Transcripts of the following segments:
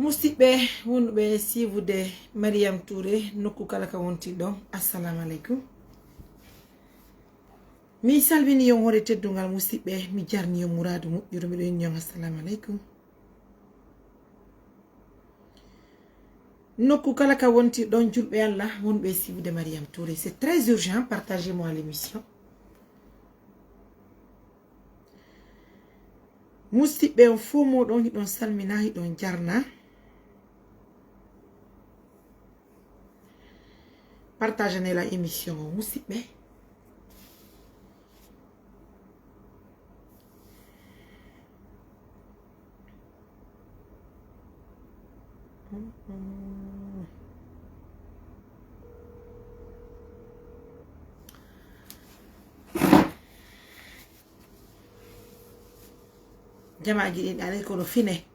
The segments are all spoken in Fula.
musidɓe wonɓe siiwude Mariam Touré nokku kala ka wonti ɗon assalamu aleykum mi salmini yon hore teddungal musidɓe mi jarni yon muradu moƴƴuru miɗo inni yon assalamu aleykum nokku kala ka wonti ɗon julɓe Allah wonɓe siiwude Mariam Touré. C'est très urgent, partagez-moi l'émission. musidɓe on fo moɗon hiɗon salmina hiɗon jarna partagez la émission o musidɓe jamaji ɗin alay kono fine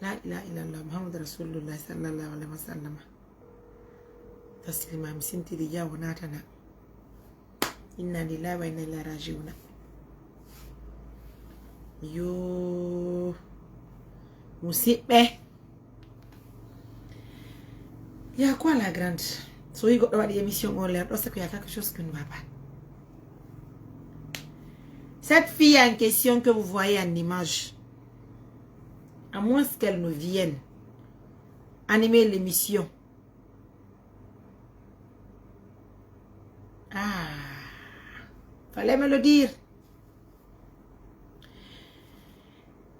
la ilaha illallah muhammadu rasulullah sallallahu alaihi wasallam taslima mi sintiri jawo natana inna lillahi wa inna ilaihi raji'un yo musidɓe il y a quoi la grande so yi goɗɗo waɗi émission on l'air c'est qu'il y a quelque chose qui ne va pas. Cette fille en question que vous voyez en image, à moins qu'elle ne vienne animer l'émission. Ah, fallait me le dire.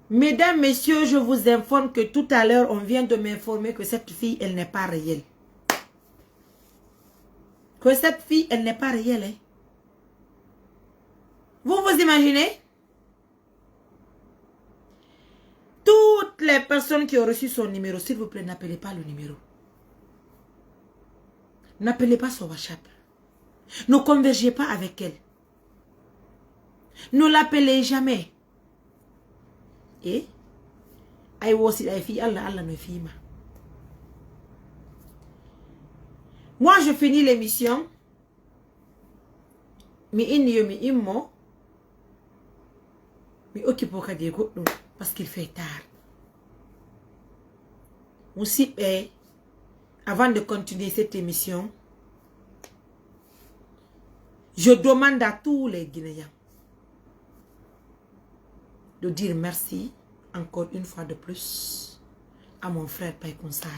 Mesdames, messieurs, je vous informe que tout à l'heure, on vient de m'informer que cette fille, elle n'est pas réelle. Que cette fille, elle n'est pas réelle. Hein? Vous vous imaginez? Toutes les personnes qui ont reçu son numéro, s'il vous plaît, n'appelez pas le numéro. N'appelez pas son WhatsApp. Ne convergez pas avec elle. Ne l'appelez jamais. Et I was la fille, Allah ne fille ma. Moi, je finis l'émission. Mi inni mi immo. Mi occupe au cadre parce qu'il fait tard. Aussi, avant de continuer cette émission, je demande à tous les Guinéens de dire merci encore une fois de plus à mon frère Paye Kounsare.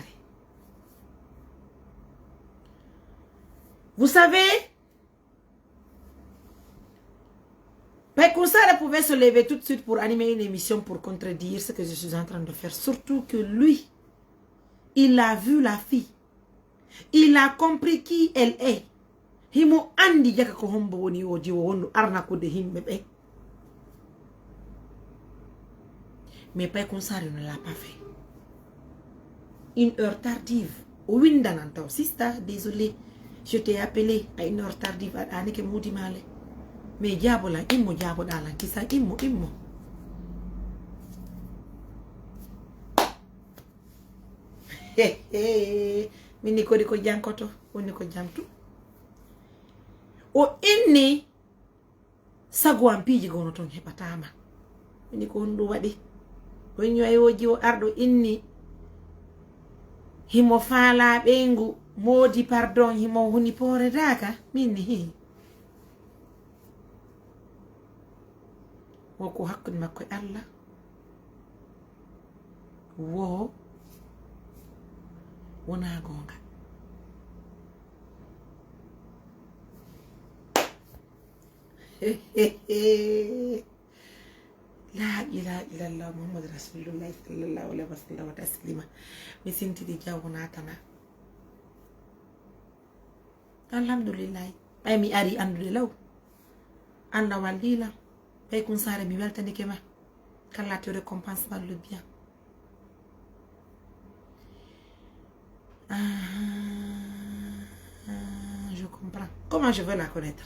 Vous savez, Paye Kounsare pouvait se lever tout de suite pour animer une émission pour contredire ce que je suis en train de faire. Surtout que lui, il a vu la fille. Il a compris qui elle est. Himo andi jaka ko hombo woni o jiwo wondu arna ko de himbe be. Mais Paye Kounsare ne l'a pas fait. Une heure tardive. Au Windananto, sister, désolé. Je t'ai appelé à une heure tardive à Anike Moudi Male. Mais diabo la immo diabo dalan kisa immo. Mini ko di ko jankoto, woni ko jamtu. O inni sago ampiji gono ton hepatama. Mini ko hondu wadi. O nyoyoji o ardo inni himo fala bengu modi pardon himo huni pore daka minni woko hakkude makko e Allah wo wona gonga la ilaha illallah muhammad rasulullah sallallahu alaihi wasallam wa taslima mi sintidi jawna tana alhamdulillah ay mi ari andude law anda wallila Paye Kounsare mi weltanike ma kala te récompense par le bien. Je comprends. Comment je veux la connaître?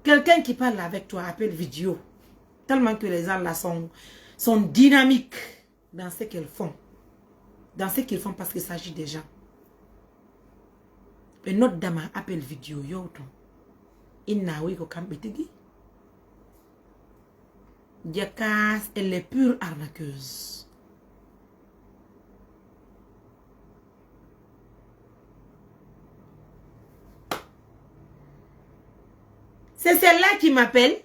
Quelqu'un qui parle avec toi appelle vidéo. Tellement que les gens là sont dynamiques dans ce qu'ils font. Dans ce qu'ils font parce qu'il s'agit des gens. Be noddama appel vidéo yowto inna wi ko kambe tigi Jakass elle est pure arnaqueuse. C'est celle-là qui m'appelle.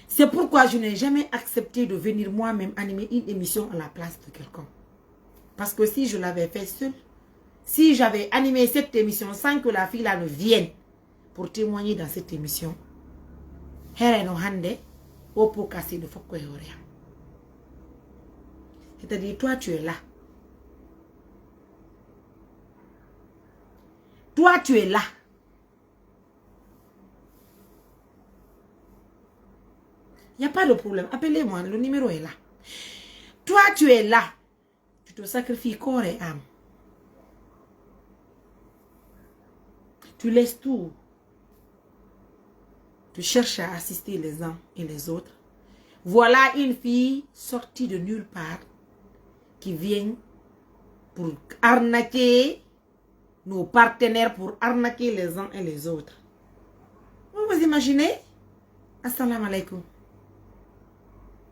C'est pourquoi je n'ai jamais accepté de venir moi-même animer une émission à la place de quelqu'un. Parce que si je l'avais fait seule, si j'avais animé cette émission sans que la fille là ne vienne pour témoigner dans cette émission, c'est-à-dire toi tu es là. Toi tu es là. Il n'y a pas de problème. Appelez-moi, le numéro est là. Toi tu es là. Tu te sacrifies corps et âme. Tu laisses tout. Tu cherches à assister les uns et les autres. Voilà une fille sortie de nulle part qui vient pour arnaquer nos partenaires, pour arnaquer les uns et les autres. Vous vous imaginez? Assalamu alaikum.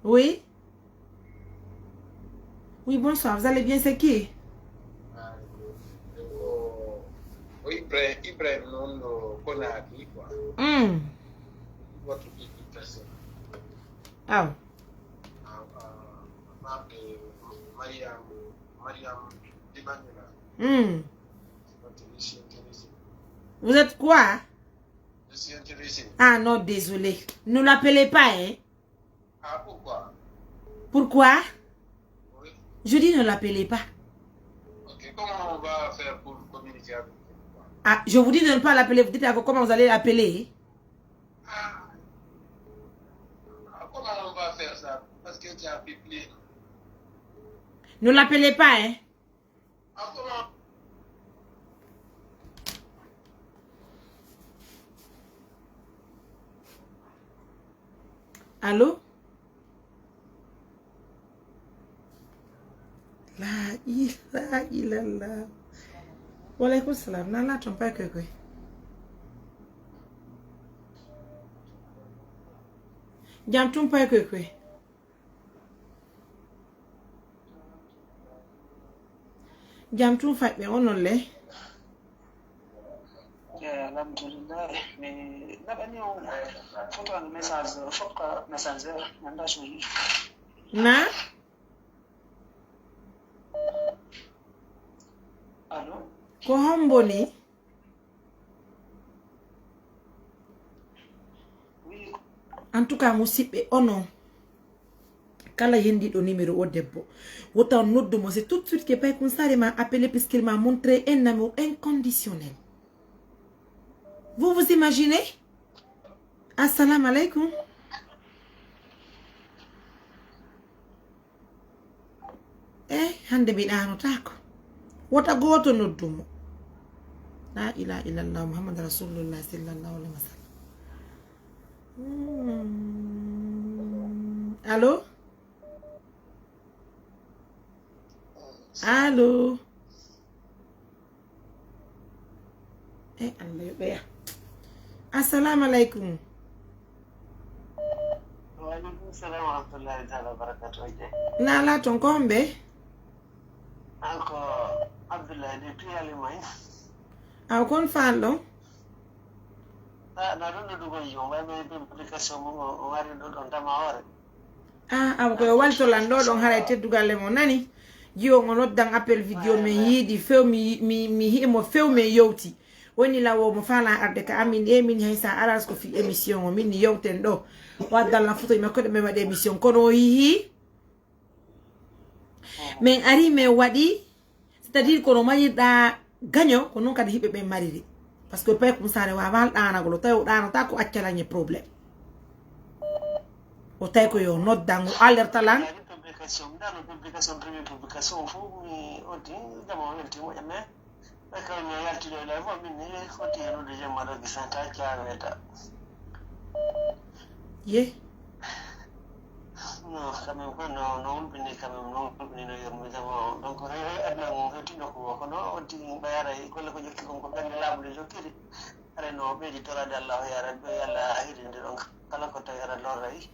Oui? Oui, bonsoir. Vous allez bien, c'est qui? Oui, Ibrahim non Konaki quoi. Votre personne. Ah. Mariam Dibanila. Vous êtes quoi? Je suis intéressé. Ah non, désolé. Ne l'appelez pas, hein? Ah, pourquoi? Pourquoi? Oui. Je dis ne l'appelez pas. Ok, comment on va faire pour communiquer avec vous? Ah, je vous dis de ne pas l'appeler. Vous dites comment vous allez l'appeler? Comment on va faire ça? Parce que tu as peuplé. Ne l'appelez pas, hein? Comment? Allô? La ilaha illallah. Wa alaykum salam. Nana trompa kwekwe. Jam trompa kwekwe. Jam trompa be onole. Alhamdulillah, mais nabani on faut un message, faut que message nanda shuri. Na? Allô? Ko homboni? Oui. En tout cas, musibe ono. Kala yendi do numéro au debbo. Wota noddo c'est tout de suite que Paye Kounsare m'a appelé puisqu'il m'a montré un amour inconditionnel. Vous vous imaginez? Assalamu alaikum. Hande bidano tako. Wota goto noddumo. La ilaha illallah Muhammad Rasulullah sallallahu alaihi wasallam. Allô? Allô? Allah ya. Assalamu alaikum. Wa alaikum salam wa rahmatullahi ta'ala wa barakatuh. Na la ton kombe? Anko Abdullah depuis Alimay. Aw kon fallo? Na do do yo ba be publication mo wari do don tama hore. Aw ko walto lando don harete dugale mo nani. Jiyo ngono dan appel video me yidi few mi himo few me yowti. Woni la wo mo fala arde ka amin min haysa aras ko fi émission min yowten do. Wadda la photo me ko de me wadi émission kono yi. Men ari me wadi c'est-à-dire kono mani da gagno ko non kadi hibe be mariri parce que Paye Kounsare wa wal dana golo taw dana ta ko accala ni problème. O tay ko yo noddango alerte lan Publication première publication faut mi odi dama welti mo yame parce que mi yalti do la vo min ni foti no de jama do gisanta kiara weta ye non quand même ko non bini quand même non bini no yor mi jamo donc adna mo tino ko kono on ti bayara ko le ko jokki ko bende labule jokkiri are no be di tora dalla yara be yalla hidinde donc kala ko tayara loray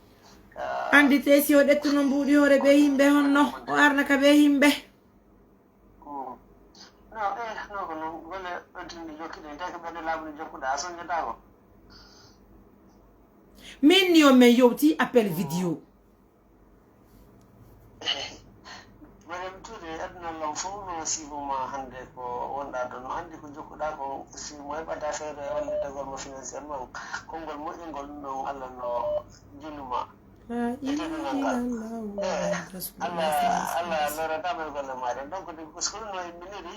andi te si o dettuno mbuɗi hore be yimɓe honno o arna ka be yimɓe no no ko non golle on tindi jokkide tan ko bende labule jokkuda soñata ko min ni o men yowti appel vidéo Madame Touré aduna law fof no siboma hande ko wonɗa ɗo no andi ko jokkuɗa ko simo heɓata feere wallitagol mo financièrement konngol moƴƴingol ɗum ɗon Allah no jinuma Allah loratama e golle maɗen donc ko skolno yimminiri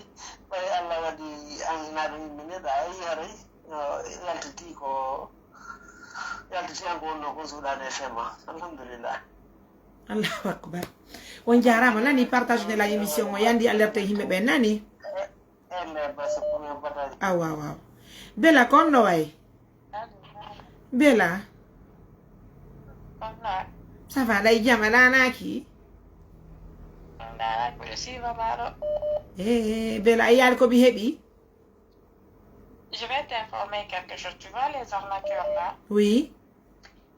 ɓay Allah waɗi an naɗo yimmineɗa a yi haray yaltiti an ko wonno ko suuɗade fema alhamdulillah Allahu akbar on jarama nani partage de la émission o yandi alerte himɓe ɓe nani wow Bella konno way Bella ça va ɗay jama ɗanaki Bella a yaari ko mi heɓi Je vais t'informer quelque chose. Tu vois les arnaqueurs là? Oui.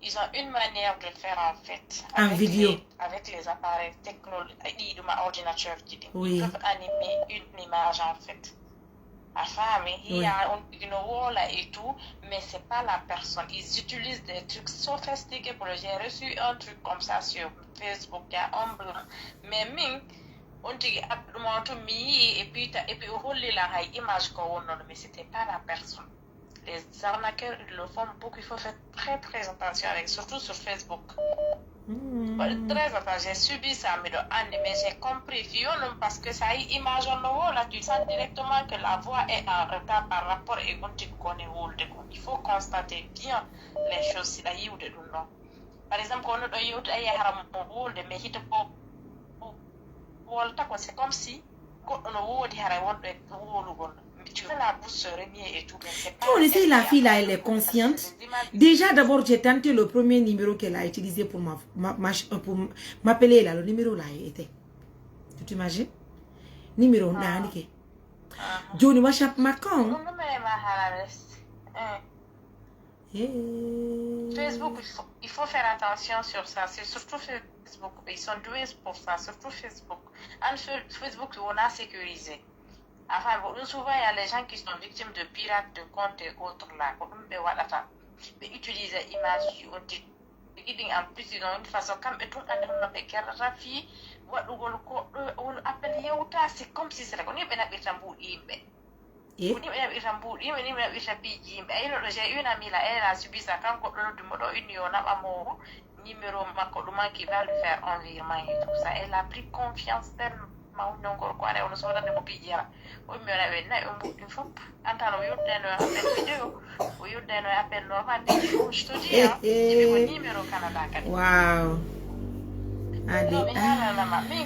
Ils ont une manière de faire en fait. En vidéo. Avec les appareils technologiques de ma ordinateur. Oui. Ils peuvent animer une image en fait. La femme, il y a une wall et tout, mais c'est pas la personne. Ils utilisent des trucs sophistiqués pour le J'ai reçu un truc comme ça sur Facebook, il y a un blanc. Mais on dit et puis on la image mais c'était pas la personne. Les arnaqueurs le font beaucoup, il faut faire très très attention avec, surtout sur Facebook. Très attention, j'ai subi ça mais j'ai compris parce que ça y image là tu sens directement que la voix est en retard par rapport et on dit qu'on est il faut constater bien les choses si la par exemple on a mais c'est comme si on essaie la fille là, elle est consciente. Déjà d'abord j'ai tenté le premier numéro qu'elle a utilisé pour m'appeler là, le numéro là était. Tu t'imagines? Numéro d'Annick. Johnny WhatsApp Macron. Facebook, il faut faire attention sur ça. C'est surtout Facebook. Ils sont doués pour ça, surtout Facebook. En Facebook, on a sécurisé. Enfin, souvent, il y a les gens qui sont victimes de pirates de comptes et autres là. Mais utiliser l'image, en plus, ils ont une façon comme tout le monde c'est comme si c'était j'ai une amie là, elle a subi ça quand numéro qui va lui faire un virement et tout ça. Elle a pris confiance tellement. Wow.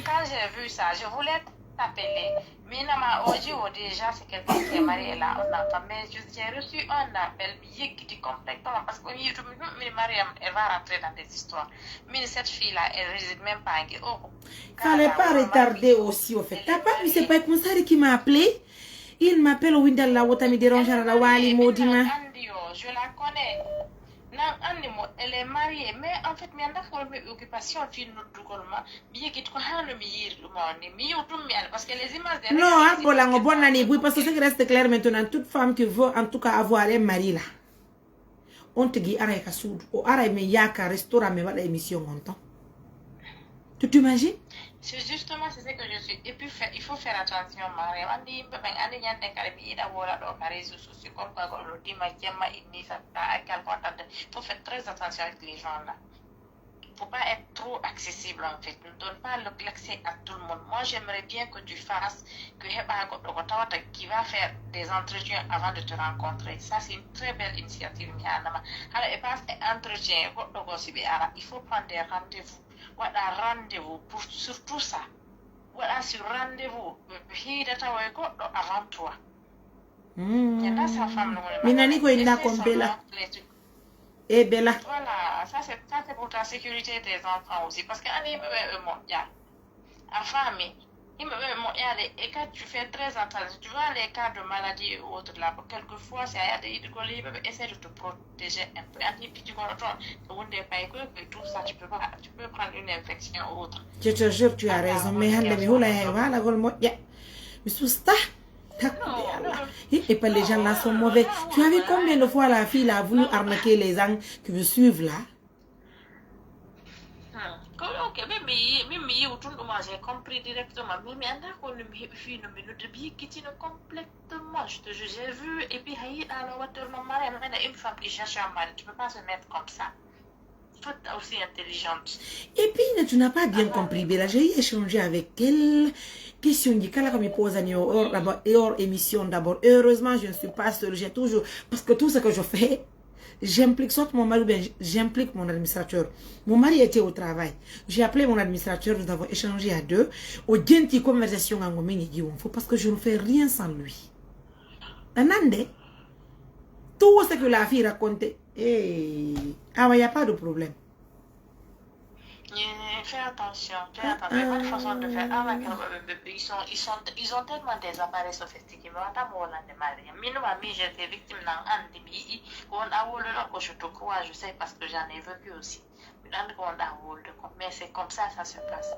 Quand j'ai vu ça, je voulais t'appeler. Mais déjà, c'est quelqu'un qui est marié là, on a pas. Mais j'ai reçu un appel qui dit complètement parce que elle va rentrer dans des histoires. Mais cette fille-là, elle réside même pas en fallait pas retarder aussi au fait. T'as pas vu, c'est pas comme ça qui m'a appelé. Il m'appelle au Windal la Wota me dérange à la Wali Modima. Je la connais. Elle est mariée, mais en fait, mais mes occupations parce que les images de non, parce que c'est reste clair maintenant. Toute femme qui veut en tout cas avoir un mari là, on te dit arrête à soud ou arrête mais yaka restaurant mais voilà émission en temps. Tu t'imagines? C'est justement c'est ce que je suis. Et puis il faut faire attention, Marie. On dit il faut faire très attention avec les gens là. Il ne faut pas être trop accessible en fait. Ne donne pas l'accès à tout le monde. Moi j'aimerais bien que tu fasses qui va faire des entretiens avant de te rencontrer. Ça c'est une très belle initiative. Il faut prendre des rendez-vous. Voilà rendez-vous pour surtout ça. Voilà sur rendez-vous. Avant toi. Il y a sa femme. Minani ko ina kompela. Eh Bella. Voilà, ça c'est pour ta sécurité des enfants aussi. Parce qu'en famille, et quand tu fais très attention, tu vois les cas de maladie et autres là, quelquefois, c'est à dire que essaie de te protéger un peu. Et puis tu comprends, tout ça, tu peux prendre une infection ou autre. Je te jure, tu as raison. Mais voilà, mais sous ça. Et pas les gens là sont mauvais. Tu as vu combien de fois la fille a voulu arnaquer les gens qui me suivent là? Ok, même j'ai compris directement. Mais d'accord, complètement. Je te jure, j'ai vu. Et puis, une femme qui cherche un mari, tu peux pas se mettre comme ça. Faut être aussi intelligente. Et puis, tu n'as pas bien compris. Bella, j'ai échangé avec elle. Question du cas comme il pose hors émission d'abord. Heureusement, je ne suis pas seule. J'ai toujours. Parce que tout ce que je fais, j'implique soit mon mari ou bien j'implique mon administrateur. Mon mari était au travail. J'ai appelé mon administrateur, nous avons échangé à deux. Au gentil conversation en parce que je ne fais rien sans lui. Anande, tout ce que la fille racontait, il n'y a pas de problème. Fais attention, fais attention. Il y a pas de façon de faire. Ils ont tellement des appareils sophistiqués. Mais j'étais victime d'un je te crois, je sais parce que j'en ai vécu aussi. Mais c'est comme ça se passe.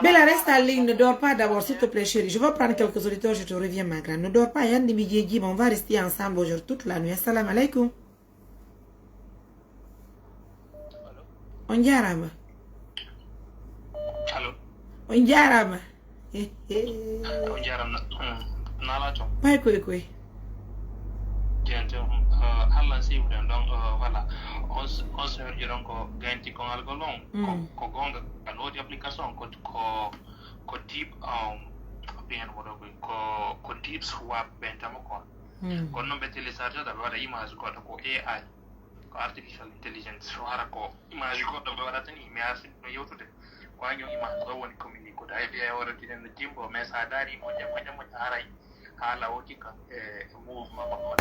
Bella, reste en ligne, ne dors pas d'abord, s'il te plaît, chérie. Je vais prendre quelques auditeurs, je te reviens, ma grande. Ne dors pas, on va rester ensemble aujourd'hui toute la nuit. Assalamu alaikum. On jarama. Allô. On jarama. On jarama. Nala to. Pas quoi. Gente Allah si wudan donc voilà on se heure donc ganti ko algo long ko gonga kan wodi application ko deep bien modo ko deep swap bentamo ko ko non be télécharger da wada image ko AI ko artificial intelligence so hara ko image ko do wada tani mi arsi no yotude ko anyo image ko woni communique ko da ya wara tinen timbo mais sa dari mo jamo haray hala woti ka mouvement mo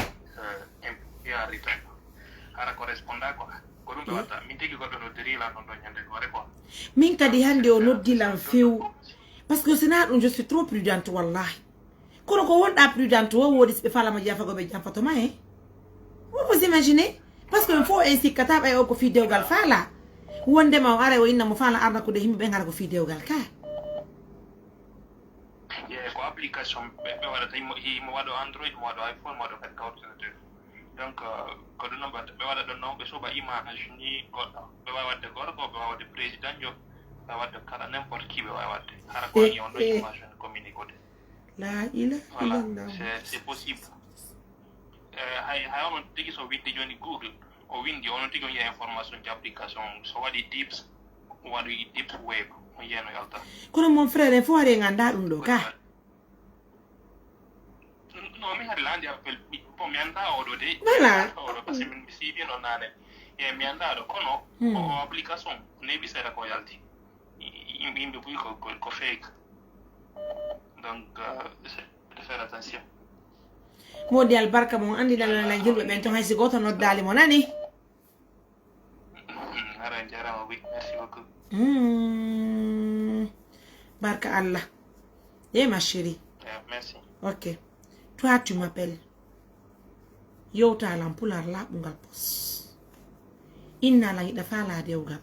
ya return hara corresponda ko rumbe wata min tigi goddo no dirila non do nyande gore ko min kadi hande o noddi lan few parce que sina je suis trop prudente wallahi kono ko wonda prudente wo wodi be fala ma jafa go be jafa to mai vous imaginez parce que il faut ainsi kataba e ko fi dewgal fala wonde ma are o inna mo fala arna ko de himbe be ngara ko fi dewgal ka ko application be wada mo wado android mo wado iphone mo wado calculator donc ko do no be wada do no be so ba image ni ko be wada gorko be wada président yo be wada kala n'importe qui be wada hara ko ni on do image communique la ilaha illallah c'est possible hay on tigi so windi joni google o windi on tigi on ya information di application so wadi deep web on yeno yalta kono mon frère fo are nganda dum do ka no mi har landi appel po mi anda o do de voilà o parce min mi sibi no nane e mi anda do kono o application ne bi sera ko yalti imbe bu ko fake donc de faire attention modi albarka mon andi dal la julbe ben to hay si goto no dali mo nani ara jarama oui merci beaucoup barka Allah ma chérie merci ok toi tu m'appelles yo ta lampular la bungal pos inna la ida fala dewgal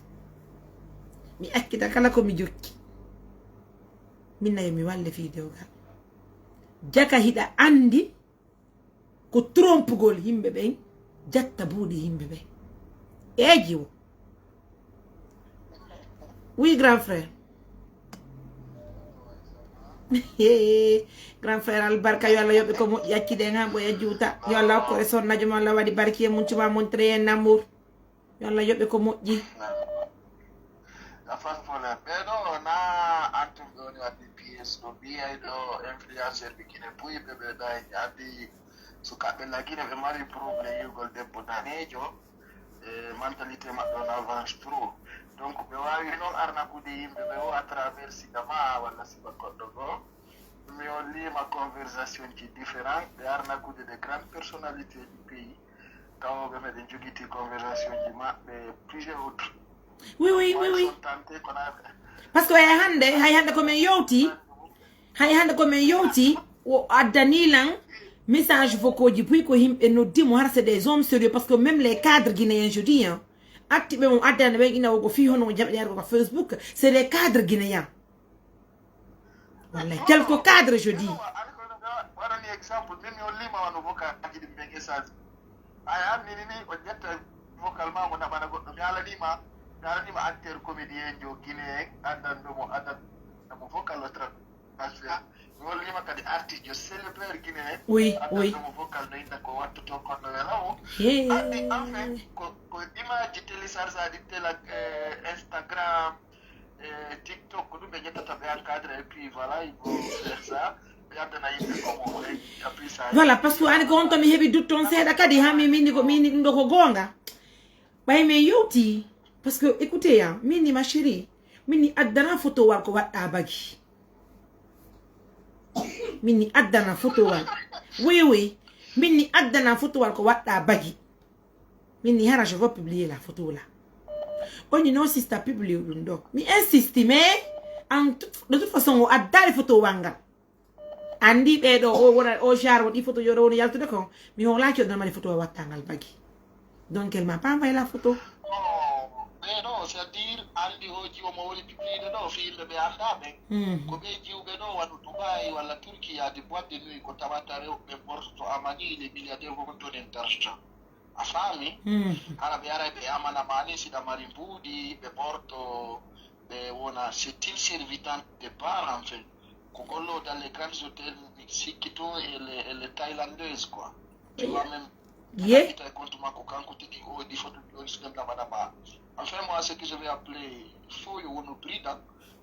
mi akkita kala ko mi jokki minna mi walle fi dewgal jaka hida andi ko trompugol himbe ben jatta buudi himbe ben ejiwo oui grand frère grand frère albarka yo Allah yobe ko mo yakkide ngambo ya juuta yo Allah ko reson najum Allah wadi barki mun tuba montré en amour yo Allah yobe ko moji afan fola pero na antum do ni wadi PS do biya do influencer bikine puyi bebe dai adi sukabe lagine be mari problem yugol debbo danejo mentalité mabbe on avance trop donc be wawi non arna kude yimbe be o à travers sigama wala siba koddo go mi on ma conversation qui différente de arnaquer de grandes personnalités du pays quand on met une jolie conversation qui m'a plusieurs autres oui parce que hay hande ko men yowti o addanilan message vocaux ji puis ko himbe noddimo har c'est des hommes sérieux parce que même les cadres guinéens je dis hein active mon addana ben ina ko fi hono jabe ko Facebook c'est les cadres guinéens wallahi quelques cadres je dis voilà un exemple même on lima wano vocal ji dimbe message ay amni ni o jetta vocalement mo nabana goddo mi ala lima acteur comédien jo guinéen adan do mo adan mo vocal le transfert no lima kadi artiste jo célèbre guinéen oui mo vocal no inda ko watto to ko no welawo yeah enfin ko image télécharge di télé Instagram TikTok ko be jetta be encadré et puis voilà il faut faire ça voilà parce que ani ko on to mi hebi dutton seeda kadi ha mi minni ko minni ndo ko gonga bay me yowti parce que écoutez ya minni ma chérie minni addana photo war ko wadda bagi minni addana photo war oui minni addana photo war ko wadda bagi minni hara je vais publier la photo là on non si sta publier dum do mi insiste mais de toute façon o adda photo wanga andi be do o wona o jaro di photo yoro woni yaltude ko mi ho la ciodna mali photo wattangal bagi donc elle m'a pas envoyé la photo mais non c'est-à-dire andi hoji o mo woni publide do fiilde be anda be ko be jiwbe do wadu Dubai wala Turquie a des boîtes de nuit ko tawata rew be borto amani les milliardaires ko tonen d'argent a fami ala be ara be amana mani sida mari budi be porto be wona c'est il servitant de part en fait Kogolo dans les grands hôtels mexicains et les thaïlandaises quoi. Tu vois même. Yeah. Enfin moi ce que je vais appeler faut y avoir prix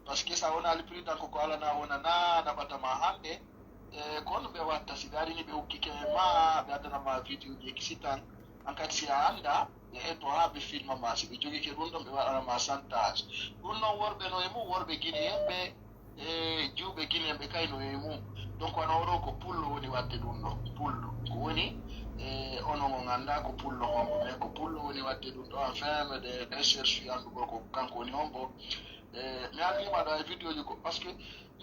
parce que ça on a le prix dans Coca-Cola na on a na batama hande kon be watta sigari ni be ukike ma be adana ma video di excitant ankati anda e to ha be film ma si be jogi ke rondo be wala ma santage rondo worbe no e mo worbe gine be juube guinéen ɓe kayno e mum donc ono oɗo ko pullo woni wadde ɗum ɗo pullo ko woni ono mo ganda ko pullo hombo mais ko pullo woni wadde ɗum ɗo enfin de recherche andugo ko kanko woni hombo mi andima ɗo e vidéo ji ko par ce que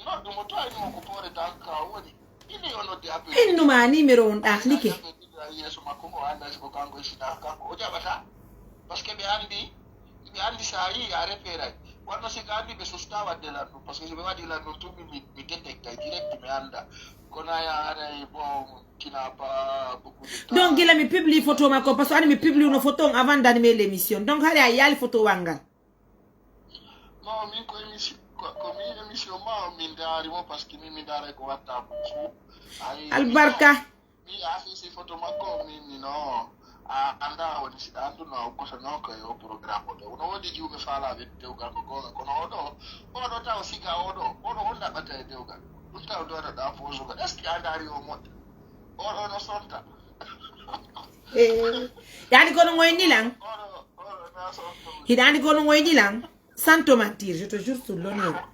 noddumo to aynimo ko poore tanka woni ini o noddi appel innuma numéro on ɗahlike yeeso makko ngo anda siko kanko e sina kanko o jaɓata par ce que ɓe andi sa yi a repérage wano se kandi be sosta wadde la no parce que je me wadi la no tout mi détecte direct me anda kona ya ara bon qui n'a pas beaucoup de temps donc il a mis publié photo mako parce que ani mi publie une photo avant d'animer l'émission donc hali ayali photo wanga non mi ko émission ko mi émission ma mi ndari mo parce que mi ndare ko watta albarka mi a fait ces photos mako mi non anda woni si andu no ko so no ko yo programme do no wodi juume faala be dewgal ko gonga kono odo taw sika odo honda bata e dewgal dum taw do da foso ko est ce que andari o mod odo no sonta yani kono ngoy nilang hidani kono ngoy nilang sans te mentir je te jure sur l'honneur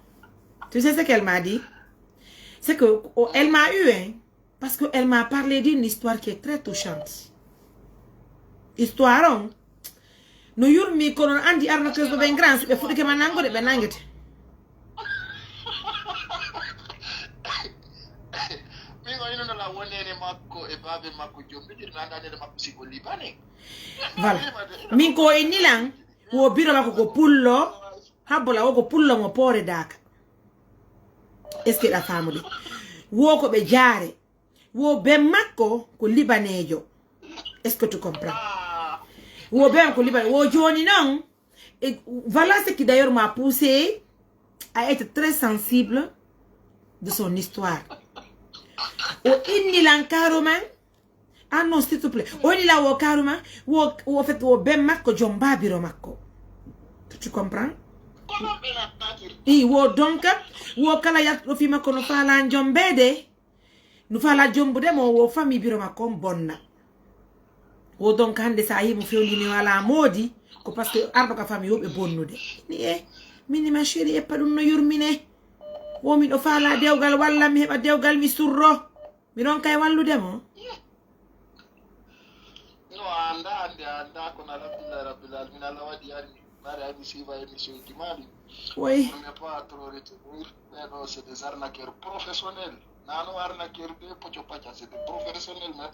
tu sais ce qu'elle m'a dit c'est que elle m'a eu hein parce que elle m'a parlé d'une histoire qui est très touchante histoire on no yurmi kono andi arna keso be grand be fudi ke manango de be nangete mi ko ino la wonene makko e babe makko jombe dir nanda de makko siko libane voilà min ko enilang wo biro makko ko pullo habola wo ko pullo mo pore daka est-ce que la famille wo ko be jaare wo be makko ko libanejo est-ce que tu comprends wo ben ko liban wo joni non et voilà ce qui d'ailleurs m'a poussé à être très sensible de son histoire o inni lan karoma ah non s'il te plaît o inni la wo karoma wo fait wo ben makko jomba biro makko tu comprends i wo donc wo kala ya do fi makko no fala jombede no fala jombude mo wo famille biro makko bonna wo donc hande sa yi mo fewndini wala modi ko parce que ardo ka famille yobe bonnude ni minni ma chérie e padum no yurmine wo mi do fala dewgal walla mi heba dewgal mi surro mi don kay wallude mo no anda ko na rabbil alamin ala wadi armi mari ami siva émission qui mali oui on n'est pas trop retenir mais non c'est des arnaqueurs professionnels nano arnaqueur de pocho pacha c'est des professionnels mais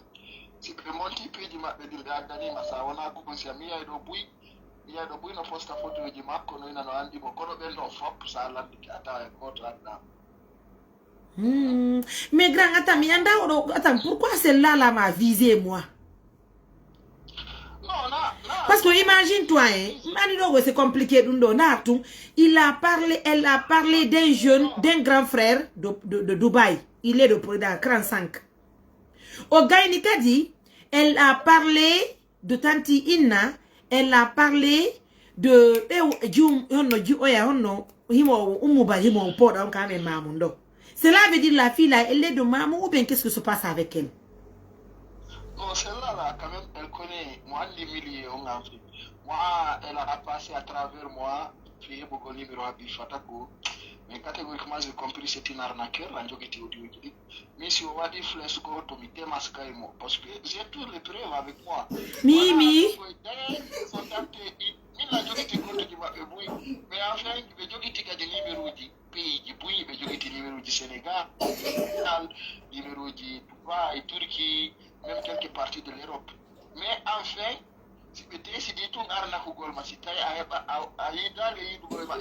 si que monti page mabbe dilbe addani ma sa wana ko si mi ay do buy no posta photo ji makko no ina no andi mo kono be no fop sa landi ata e contrat. Mais grand, attends, pourquoi celle-là m'a visé moi? Non. Parce que imagine-toi, hein, c'est compliqué. Elle a parlé d'un jeune, d'un grand frère de Dubaï. Il est dans Cran 5. Au gars, il a dit, elle a parlé de Tanti Inna, elle a parlé de cela veut dire la fille là, elle est de maman ou bien qu'est-ce qui se passe avec elle? Non, celle-là, quand même, elle connaît, moi, les milliers en Afrique. Moi, elle a passé à travers moi, j'ai beaucoup de numéros à Bifatako. Mais catégoriquement, j'ai compris que c'est une arnaqueur, mais si on va dire flèche, parce que j'ai toutes les preuves avec moi. Mimi. Mais enfin, je numéro du pays, numéro du Sénégal, numéro du Dubaï, Turquie, même quelques parties de l'Europe. Mais enfin, si tu décides de tout arnaquer Google, si tu as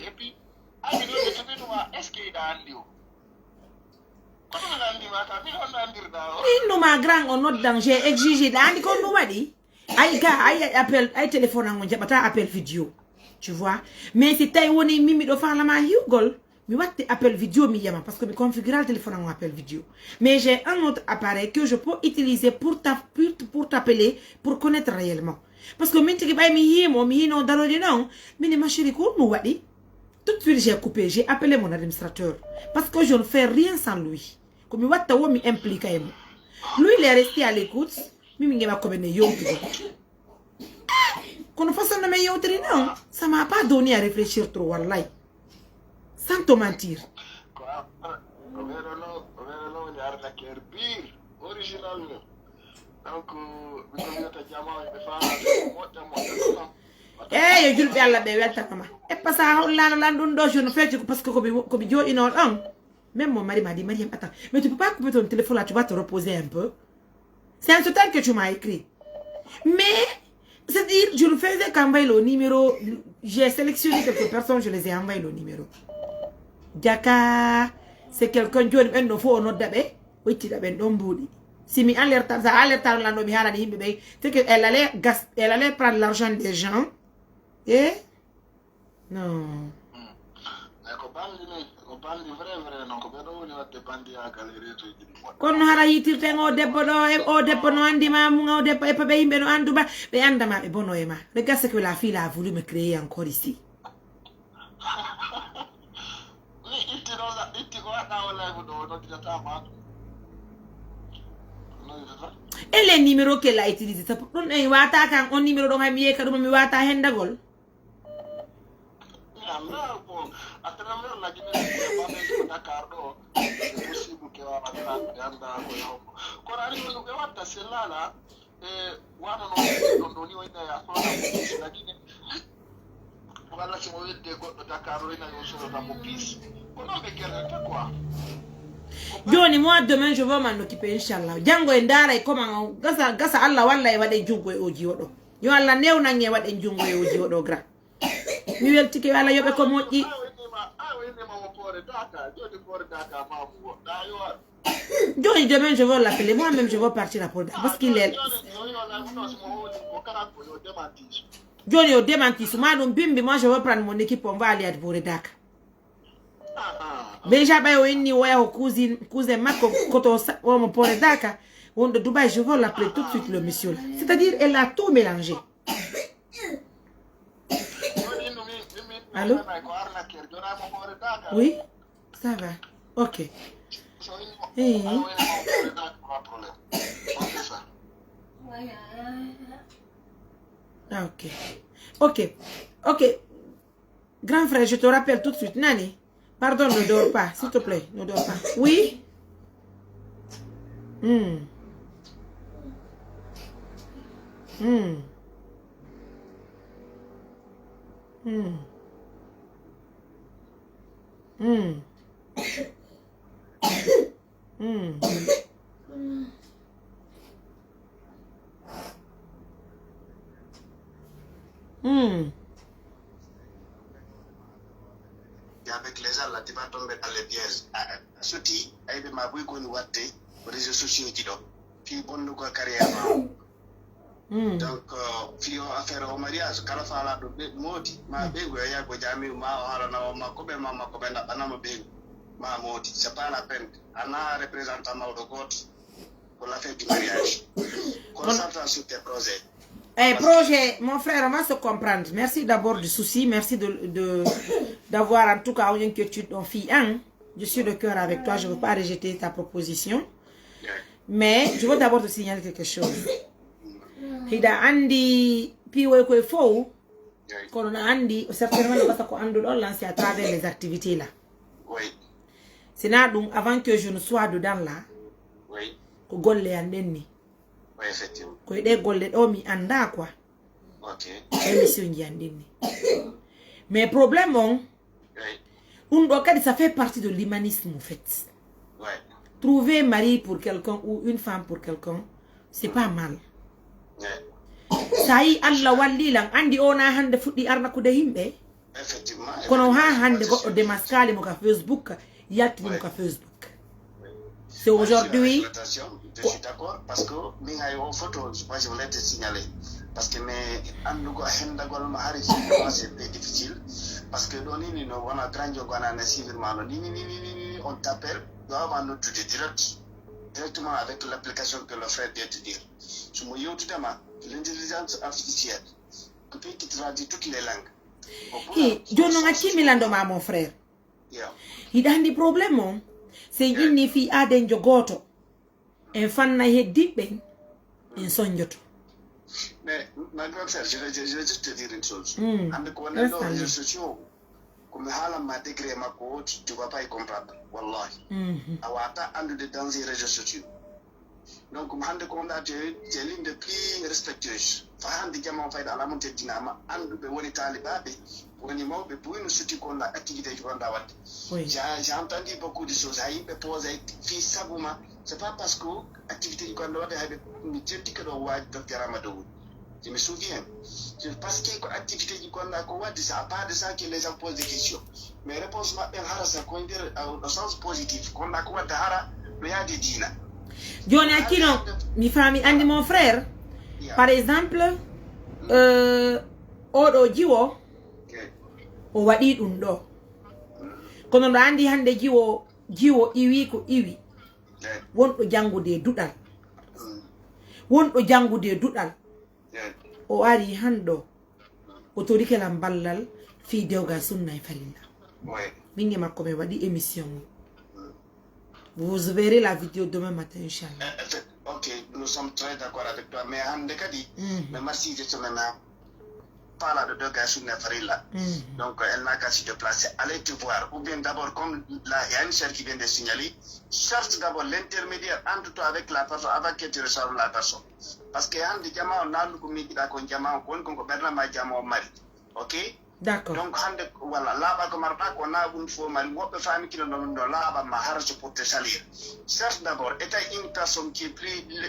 et puis, est-ce qu'il y a un deal? Non, ma grand, on note danger, exigé. Aïe, téléphone à mon appel vidéo. Tu vois? Mais c'est Taïwanais, Mimi, de faire la main, Google. Mais what appel vidéo, parce que je configure le téléphone en appel vidéo. Mais j'ai un autre appareil que je peux utiliser pour t'appeler, pour connaître réellement. Parce que maintenant que tout de suite j'ai coupé, j'ai appelé mon administrateur. Parce que je ne fais rien sans lui. Comme il m'implique. Lui, il est resté à l'écoute. Ça m'a pas donné à réfléchir trop, wallahi. Sans te mentir. Eh, je vais aller et pas ça, je ne fais parce que comme Dieu il même mon mari m'a dit, Mariam, attends, mais tu peux pas couper ton téléphone là, tu vas te reposer un peu. C'est un total que tu m'as écrit. Mais, c'est-à-dire, je ne faisais qu'envoyer le numéro. J'ai sélectionné quelques personnes, je les ai envoyé le numéro. Daka, c'est quelqu'un qui a un faux autre d'abé. Oui, tu l'as un si mi alerte la nomi harani bébé, c'est qu'elle allait prendre l'argent des gens. Et non. Kon hara yitirte o debbo no andi ma o debbo e pabe yimbe no anduba be andama e bono e ma. Regarde ce que la fille a voulu me créer encore ici. Et les numéros qu'elle a utilisés, ça peut un numéro dont elle wata hendagol. Johnny, moi demain je vais m'en occuper, Inch'Allah. Django Ndara et comment Gasa Allah Walla wade jungo e oji wodo. Yo Allah new nange wade jungo e oji wodo gra. Mi weltike wala yobe ko moji. Johnny, demain je vais l'appeler. Moi-même je vais partir à Polda parce qu'il est. Johnny, au démenti, moi je vais prendre mon équipe, on va aller à Boredaka. Déjà, cousin Marco, quand on pourrait Dakar, on de Dubaï, je vais l'appeler tout de suite le monsieur. C'est-à-dire, elle a tout mélangé. Allô? Oui? Ça va. Ok. Ah, ok. Ok. Ok. Grand frère, je te rappelle tout de suite, Nani. Pardon, ne dors pas, s'il te plaît, ne dors pas. Oui? Avec les gens là, tu vas tomber dans les pièges. Surtout, avec ma bouille qu'on voit les réseaux sociaux, puis bon, nous quoi carrière. Donc, puis on affaire au mariage, quand la femme a de moti, ma bégo, il y a quoi jamais, ma copain, ma moti, c'est pas la peine. Anna représente ma de côte pour la fête du mariage. Concentre sur tes projets. Projet, mon frère, on va se comprendre. Merci d'abord du souci, merci d'avoir en tout cas une inquiétude en fille. Je suis de cœur avec toi, je ne veux pas rejeter ta proposition. Mais je veux d'abord te signaler quelque chose. Il a andi piwe ko fo ko na andi certainement le basa ko andu don lancer à travers les activités là. Oui. C'est là donc avant que je ne sois dedans là. Oui. Ko golle andenni. Oui, effectivement. Ko de golle do mi anda quoi. OK. Émission ji andenni. Mais problème on Oui. Ça fait partie de l'humanisme en fait. Ouais. Trouver un mari pour quelqu'un ou une femme pour quelqu'un, c'est pas mal. Sai Allah walli lang andi ona hande fuddi arna ko de himbe Effectivement. kono ha hande go de maskali mo ka Facebook yatti mo ka Facebook. C'est aujourd'hui. Je suis d'accord parce que mi hay o photo je voulais te signaler parce que mais andu ko hendagol ma hari c'est difficile parce que doni ni no wana grandio gona na civil malo ni on t'appelle doit nous tout directement avec l'application que le frère vient de dire. Sur mon YouTube, l'intelligence artificielle qui traduit toutes les langues. Je ne sais pas mon frère. Il a des problèmes. C'est une fille à den jogoto. Un fan na heddi ben en sonjoto. Mais ma grande sœur, je vais juste te dire une chose. Avec on est dans les réseaux sociaux. Comme hala ma décret ma coach, tu vas pas y comprendre. Wallahi. Awata andu de dans les réseaux sociaux. Donc, hande ko on a c'est l'une des plus respectueuses. Fa hande jama fayda ala mon teddinama andu be woni talibabe woni mawbe pour une suti qu'on a activité qu'on a wat. J'ai entendu beaucoup de choses à y poser fi sabuma. C'est pas parce que activité qu'on a wat habe mi jetti que do waji docteur Amadou. Je me souviens. C'est parce que l'activité du qu'on a quoi c'est à part de ça que les gens posent des questions. Mais réponse ma ben hara ça qu'on dire au sens positif qu'on a quoi hara le ya de dina. Johnny Aquino, mi famille andi mon frère. Par exemple, odo jiwo o wadi dum do. Kono do andi hande jiwo iwi ko iwi. Wondo jangude dudal. Wondo jangude dudal. O ari hando o tori kelam ballal fi dewga sunna e farilla. Mingi makko me wadi émission. Vous verrez la vidéo demain matin, Inch'Allah. Ok, nous sommes très d'accord avec toi. Mais Handekadi, mais merci de ce moment. Parle de deux gars sur Nefarilla. Donc, elle n'a qu'à se déplacer. Allez te voir. Ou bien d'abord, comme là, il y a une chère qui vient de signaler, cherche d'abord l'intermédiaire entre toi avec la personne avant que tu reçoives la personne. Parce que Handekama, on a le comité d'accord, on a mari. Ok? D'accord. Donc, voilà, là-bas, comme on a une fois, une famille qui nous donne là-bas, ma harge pour te salir. Cherche d'abord, et une personne qui est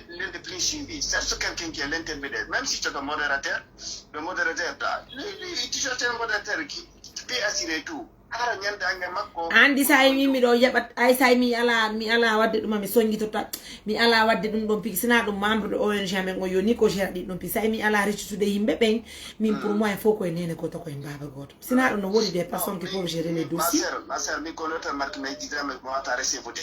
l'une des plus suivies. Cherche quelqu'un qui est l'intermédiaire. Même si tu es un modérateur, le modérateur, tu cherches un modérateur qui peut assurer tout. Andi say mi do yabat ay say mi ala wadde dum mi songi to mi ala wadde dum don piki sina dum membre de ONG men ngo yoni ko géré dum pi say mi ala recitude yimbe ben min pour moi il faut ko nene ko to ko baba goto sina dum no wodi des personnes qui peuvent gérer les dossiers ma sœur mi connaît marque mais dit mais moi ta recevoir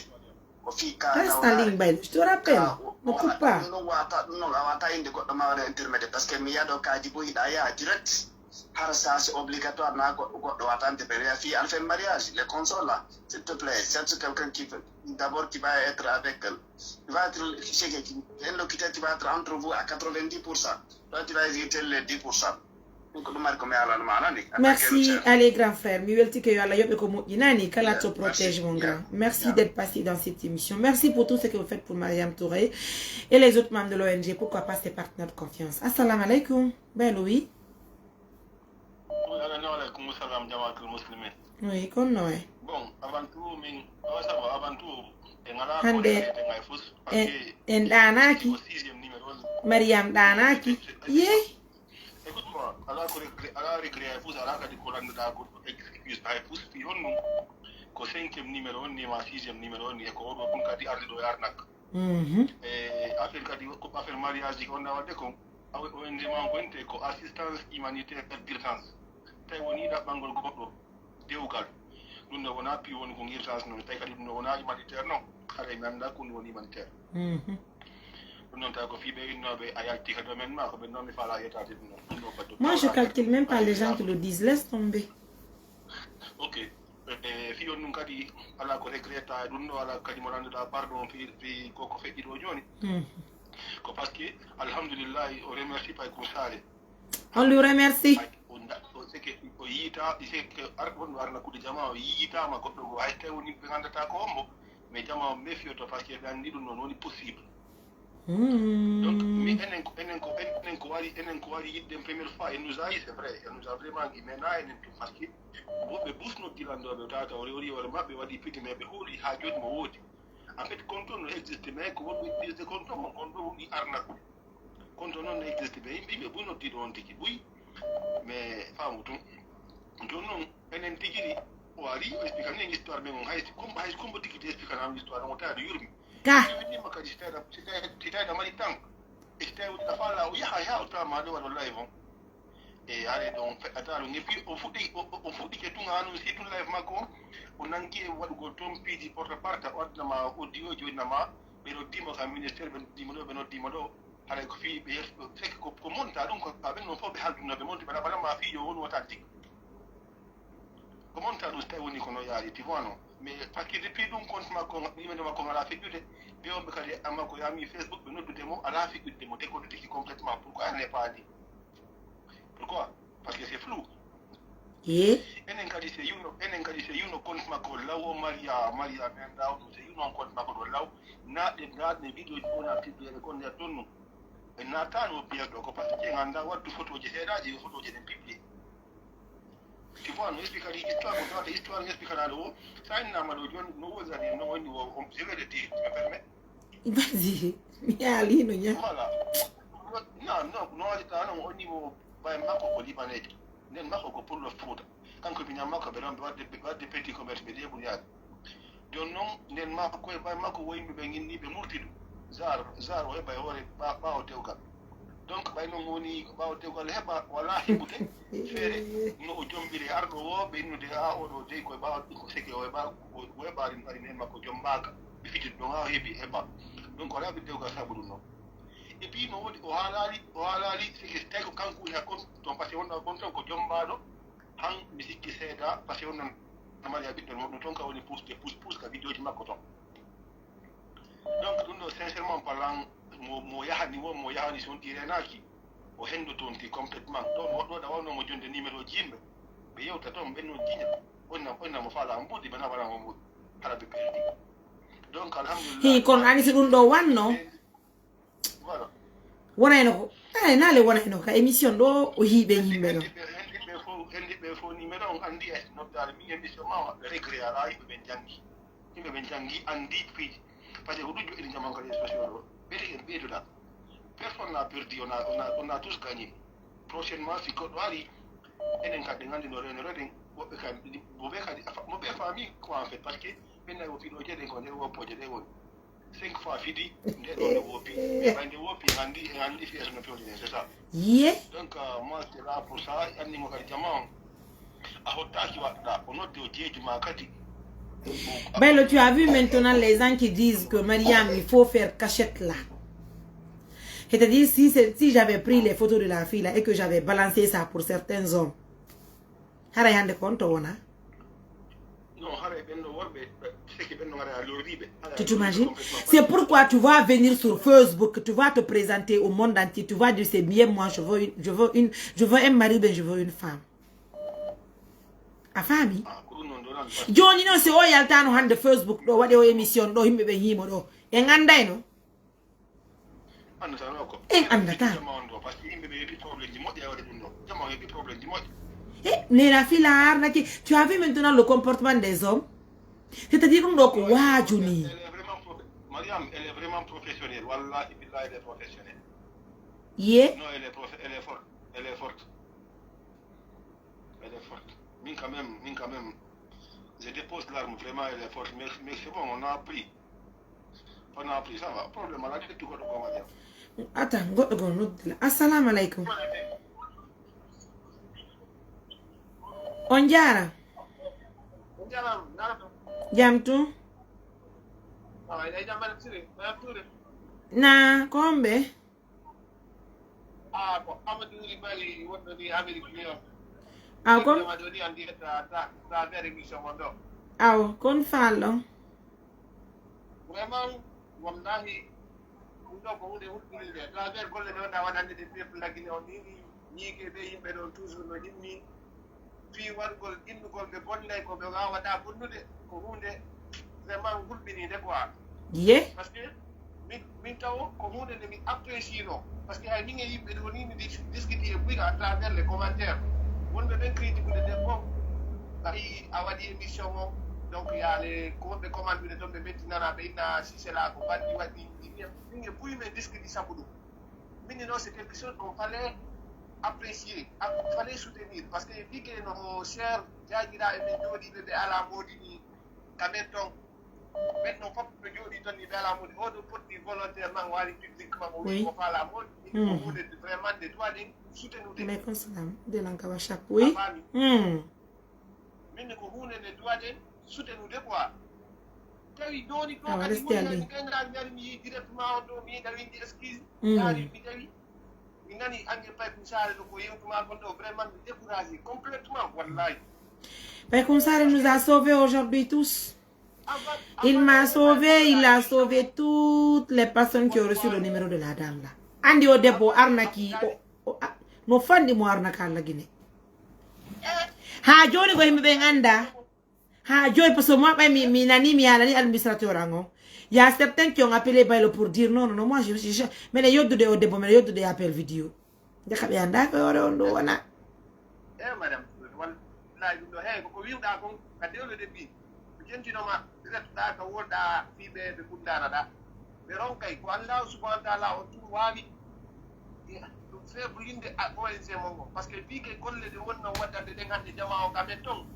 ko fi ka reste en ligne bay je te rappelle ne coupe pas non wata inde ko do ma intermédiaire parce que mi yado kaji bo ida ya direct. Ça c'est obligatoire d'attendre fi elle fait mariage les consoles là s'il te plaît c'est quelqu'un qui d'abord qui va être avec elle il va être chez quelqu'un qui va être entre vous à 90%. Toi tu vas éviter les 10%. Merci, allez, grand frère. Kalato protège, mon grand. Merci d'être passé dans cette émission. Merci pour tout ce que vous faites pour Mariam Touré et les autres membres de l'ONG. Pourquoi pas ses partenaires de confiance. Assalamu alaikum. Ben oui. Oui, comme nous. Bon, avant tout, en Danaki. Mariam Danaki. Yeah. Écoute-moi, à la récréation, à la excuse, ko 5e numéro ni ma 6e numéro ni ko odo kun kadi arde do yarnak affaire kadi ko affaire mariage ko na wadde ko o ende man ko ente ko assistance humanitaire d'urgence tay woni da bangol goddo dewgal dum no wona pi woni ko urgence non tay kadi dum no wona humanitaire non xare nanda ko woni humanitaire non ta ko fi be innobe ayati ka do men ma ko be non mi fala yetati dum no ko moi je calcule même pas les gens qui le disent, laisse tomber. Ok. Fiyon nun kadi ala ko regretta dum no ala kadi mo randuda pardon fi koko feƴƴi ɗo joni ko parce que alhamdulillah o remercie pay ko sale on lui remercie seke o yiita seke wonɗo arna kude jama o yiitama goɗɗo go hay tawi woni ɓe gandata ko hombo mais jama o méfioto par ce que ɓe anndi ɗum noon woni possible donc mi enen ko wari yiɗde première fois et nous a c'est vrai et nous a vraiment dit mais na enen tum par ce que woɓɓe busnoddilanɗoɓe tata o rewri hoore maɓɓe waɗi piti mais ɓe hooli ha joni mo woodi en fait conto no existe mais ko woɓɓe ɗirde conto mon conto woni arnakude conto noon no existe mais yimɓe ɓuy noddiɗo on tigi ɓuy mais faamu tum joni noon enen tigiri o ari o explique minen histoire ɓe on hay combo tigi de explicanam histoire on o tawi yurmi wiɗima kadi si tawida mari tan e si tawi ɗa fala o yaha ha o tawa maɗo waɗo live on e are ɗon feɗɗata ɗum et puis o fuɗɗike tun ha noon si tun live makko o nanki e waɗugo toon piiji porte parte o addinama audio o joɗinama ɓe noddima ka ministére ɓe noddima ɗo ɓe noddima ɗo haɗa ko fii ɓe sek ko monta ɗum ko ɓen noon fof ɓe halduno ɓe monti ɓaɗama fiijo woni wota tig ko monta ɗum so tawi woni kono yaari ti vois non mais par ce que depuis ɗum compte makko yimede makko ala feƴƴude ɓe onɓe kadi makko yami Facebook ɓe noddude mo ala feƴƴude mo déconnecté complètement pourquoi ane paadi pourquoi parce que c'est flou enen kadi se yuno compte makko law o maria men daw ɗum se yuno on compte makko ɗo law naɗne vidéo ji wona publiére kon nder ɗon ɗum ɓe natano pier ɗo ko par ce que ganda waddu photo ji seeɗaji photo ji ɗen publié tu vois no explique kadi histoire ko tawata histoire expliquanaɗo o sa innama ɗo joni no wosani no woni je vais le dire tu me permets vas-y mi alino ña voilà non no waɗita non au niveau ɓay makko ko libanejo nden makko ko pour le fouta kanko miñam makko ɓe ɗon ɓe wadde petit commerce ɓe ɗeɓuri yaade joni noon nden makko e ɓay makko wo yimɓe ɓe ginni ɓe murti ɗum jar o heɓa e hoore ɓawo dewgal donc ɓay noon woni ɓawo dewgal heɓa wala heɓude feere no o jombiri arɗo o ɓe innude ha oɗo jeyi koye ɓawa ko seke o heɓa arin hen makko joom mbaka ɓe fitid ɗon ha o heeɓi heɓa donc wala ɓe dewgal sabu ɗum noon et puis no woodi o haalali sike tawi ko kanko woni ha kon ton par ce que wonɗo kon ton ko joom mbaɗo han mi sikki seeda par ce que wonnon amari a ɓiɗɗo ɗum toon ka woni pousse ka vidéo ji makko toon donc ɗum ɗo sincèrement parlant mo yahani si on ɗi renaki o hendo toon ti complètement ɗon woɗɗo ɗa wawnomo jonde numéro ji yimɓe ɓe yewta toon ɓenno jiña onnamo faala mo mbuɗi ɓe nawanamo mbuɗi hala ɓe perdi donc alhamdulillah kono ani si ɗum ɗo wanno voilà wonayno ko naale wonayno ka émission ɗo o hiiɓe yimɓe ɗo hendiɓe fof numéro on andi e noddare min émission ma régré ala yimɓe ɓe janggi andi piiji par ce que ko ɗum joɗɗini jaman kadi social ɗo ɓeyde en ɓeydoɗa personne n'a perdu on a tous gagné prochainement si goɗɗo ari enen kadi gandi no reno reden woɓɓe kadi moɓe famille ko en fait par ce que ɓennayi o fiɗo jeeɗen ko nder woppoje ɗe woni 5 fois fiɗi nde ɗo nde woppi ɓayde woppi andi fi no pewɗinen c'est ça donc moi c'est là pour ça andimo kadi jama on a hottaki waɗɗa o nodde o jeeju ma kadi. Ben, tu as vu maintenant les gens qui disent que Mariam, il faut faire cachette là. C'est-à-dire, si j'avais pris les photos de la fille là et que j'avais balancé ça pour certains hommes, non, Tu t'imagines? C'est pourquoi tu vas venir sur Facebook, tu vas te présenter au monde entier, tu vas dire c'est bien moi, je veux un mari, ben je veux une femme. A famille? Johnny no se o yalta no hande Facebook do wade o émission do himbe be himo do. En anday no? En andata. Nena filar na ki tu as vu maintenant le comportement des hommes? C'est-à-dire qu'on doit quoi Johnny? Mariam, elle est vraiment professionnelle. Wallah, elle est professionnelle. Yeah. Non, elle est forte. Elle est forte. Elle est forte. Mais quand même, je dépose l'arme, vraiment, elle est forte. Mais c'est bon, on a appris. On a appris, ça va. Problème, on a dit tout le monde. Attends, assalamu alaikum. Onjara. Jamtu. Na kombe. Aw kon fallo. Vraiment, wallahi, undo ko hunde hulɓininde travers golle ɗe wonɗa waɗande de peuple lagine o nini ñiike ɓe yimɓe ɗo toujours no jinmi fi wargol innugol ɓe bonnay ko ɓe wawata bonnude ko hunde vraiment hulɓininde quoi. Ye. Par ce que min taw ko hunde nde min apprécie no par ce que hay min e yimɓe ɗo nini discuti e ɓuyka à travers les commentaires wonɓe ɓen critique ude nden fof ayi a waɗi émission o donc yaale ko wonɓe commande ude toon ɓe mettinana ɓe inna sisela ko banndi waɗi min e ɓuyme discuti sabu ɗum minni noon c'est quelque chose qu'on fallait apprécier fallait soutenir par ce que wike no cher jaagira eɓe jooɗiɓe ɓe ala moodi ni kamen toon ɓen noon fof ɓe jooɗi toon ni ɓe ala moodi oɗo poɗɗi volontairement waari publiquement o wi ko faala moodi min ko hunde vraiment de droit de soutenude Aleykum salam delankawa chaque oui minne ko hunde nde droit de soutenude quoi tawi joni ɗo kadi moni kayngiraɓe mbiyani mi yi directement on ɗo mi yiɗa windi excuse yaari mi tawi mi nani Angel Paye Kousare ɗo ko yewtuma gon ɗo vraiment mi découragé complètement wallahi. Paye Kousare nous a sauvés aujourd'hui tous. Il m'a sauvé, il a sauvé toutes les personnes qui ont reçu le numéro de la dame là. Andi o debbo arnaki no fandi mo arnaka alla guine. Ha joni go himɓe ɓe anda. Ha joni parce que moi mi nani mi alani administrateur ango. Il y a certains qui ont appelé Baylo pour dire non moi je mais les yoddude o debbo mais yoddude appel vidéo. Jakaɓe anda ko ore on do wana. Madame wallahi ɗum ɗo hey ko wiwɗa kon ka dewle debbi jentinoma rettuɗa ko wonɗa fiɓe ɓe kuddanaɗa ɓe ronkay ko Allah subhanahu wa taala o tum wawi ɗum feblinde ONG mongo par ce que wiike golle ɗe wonno waddande ɗen hande jama o kamen toon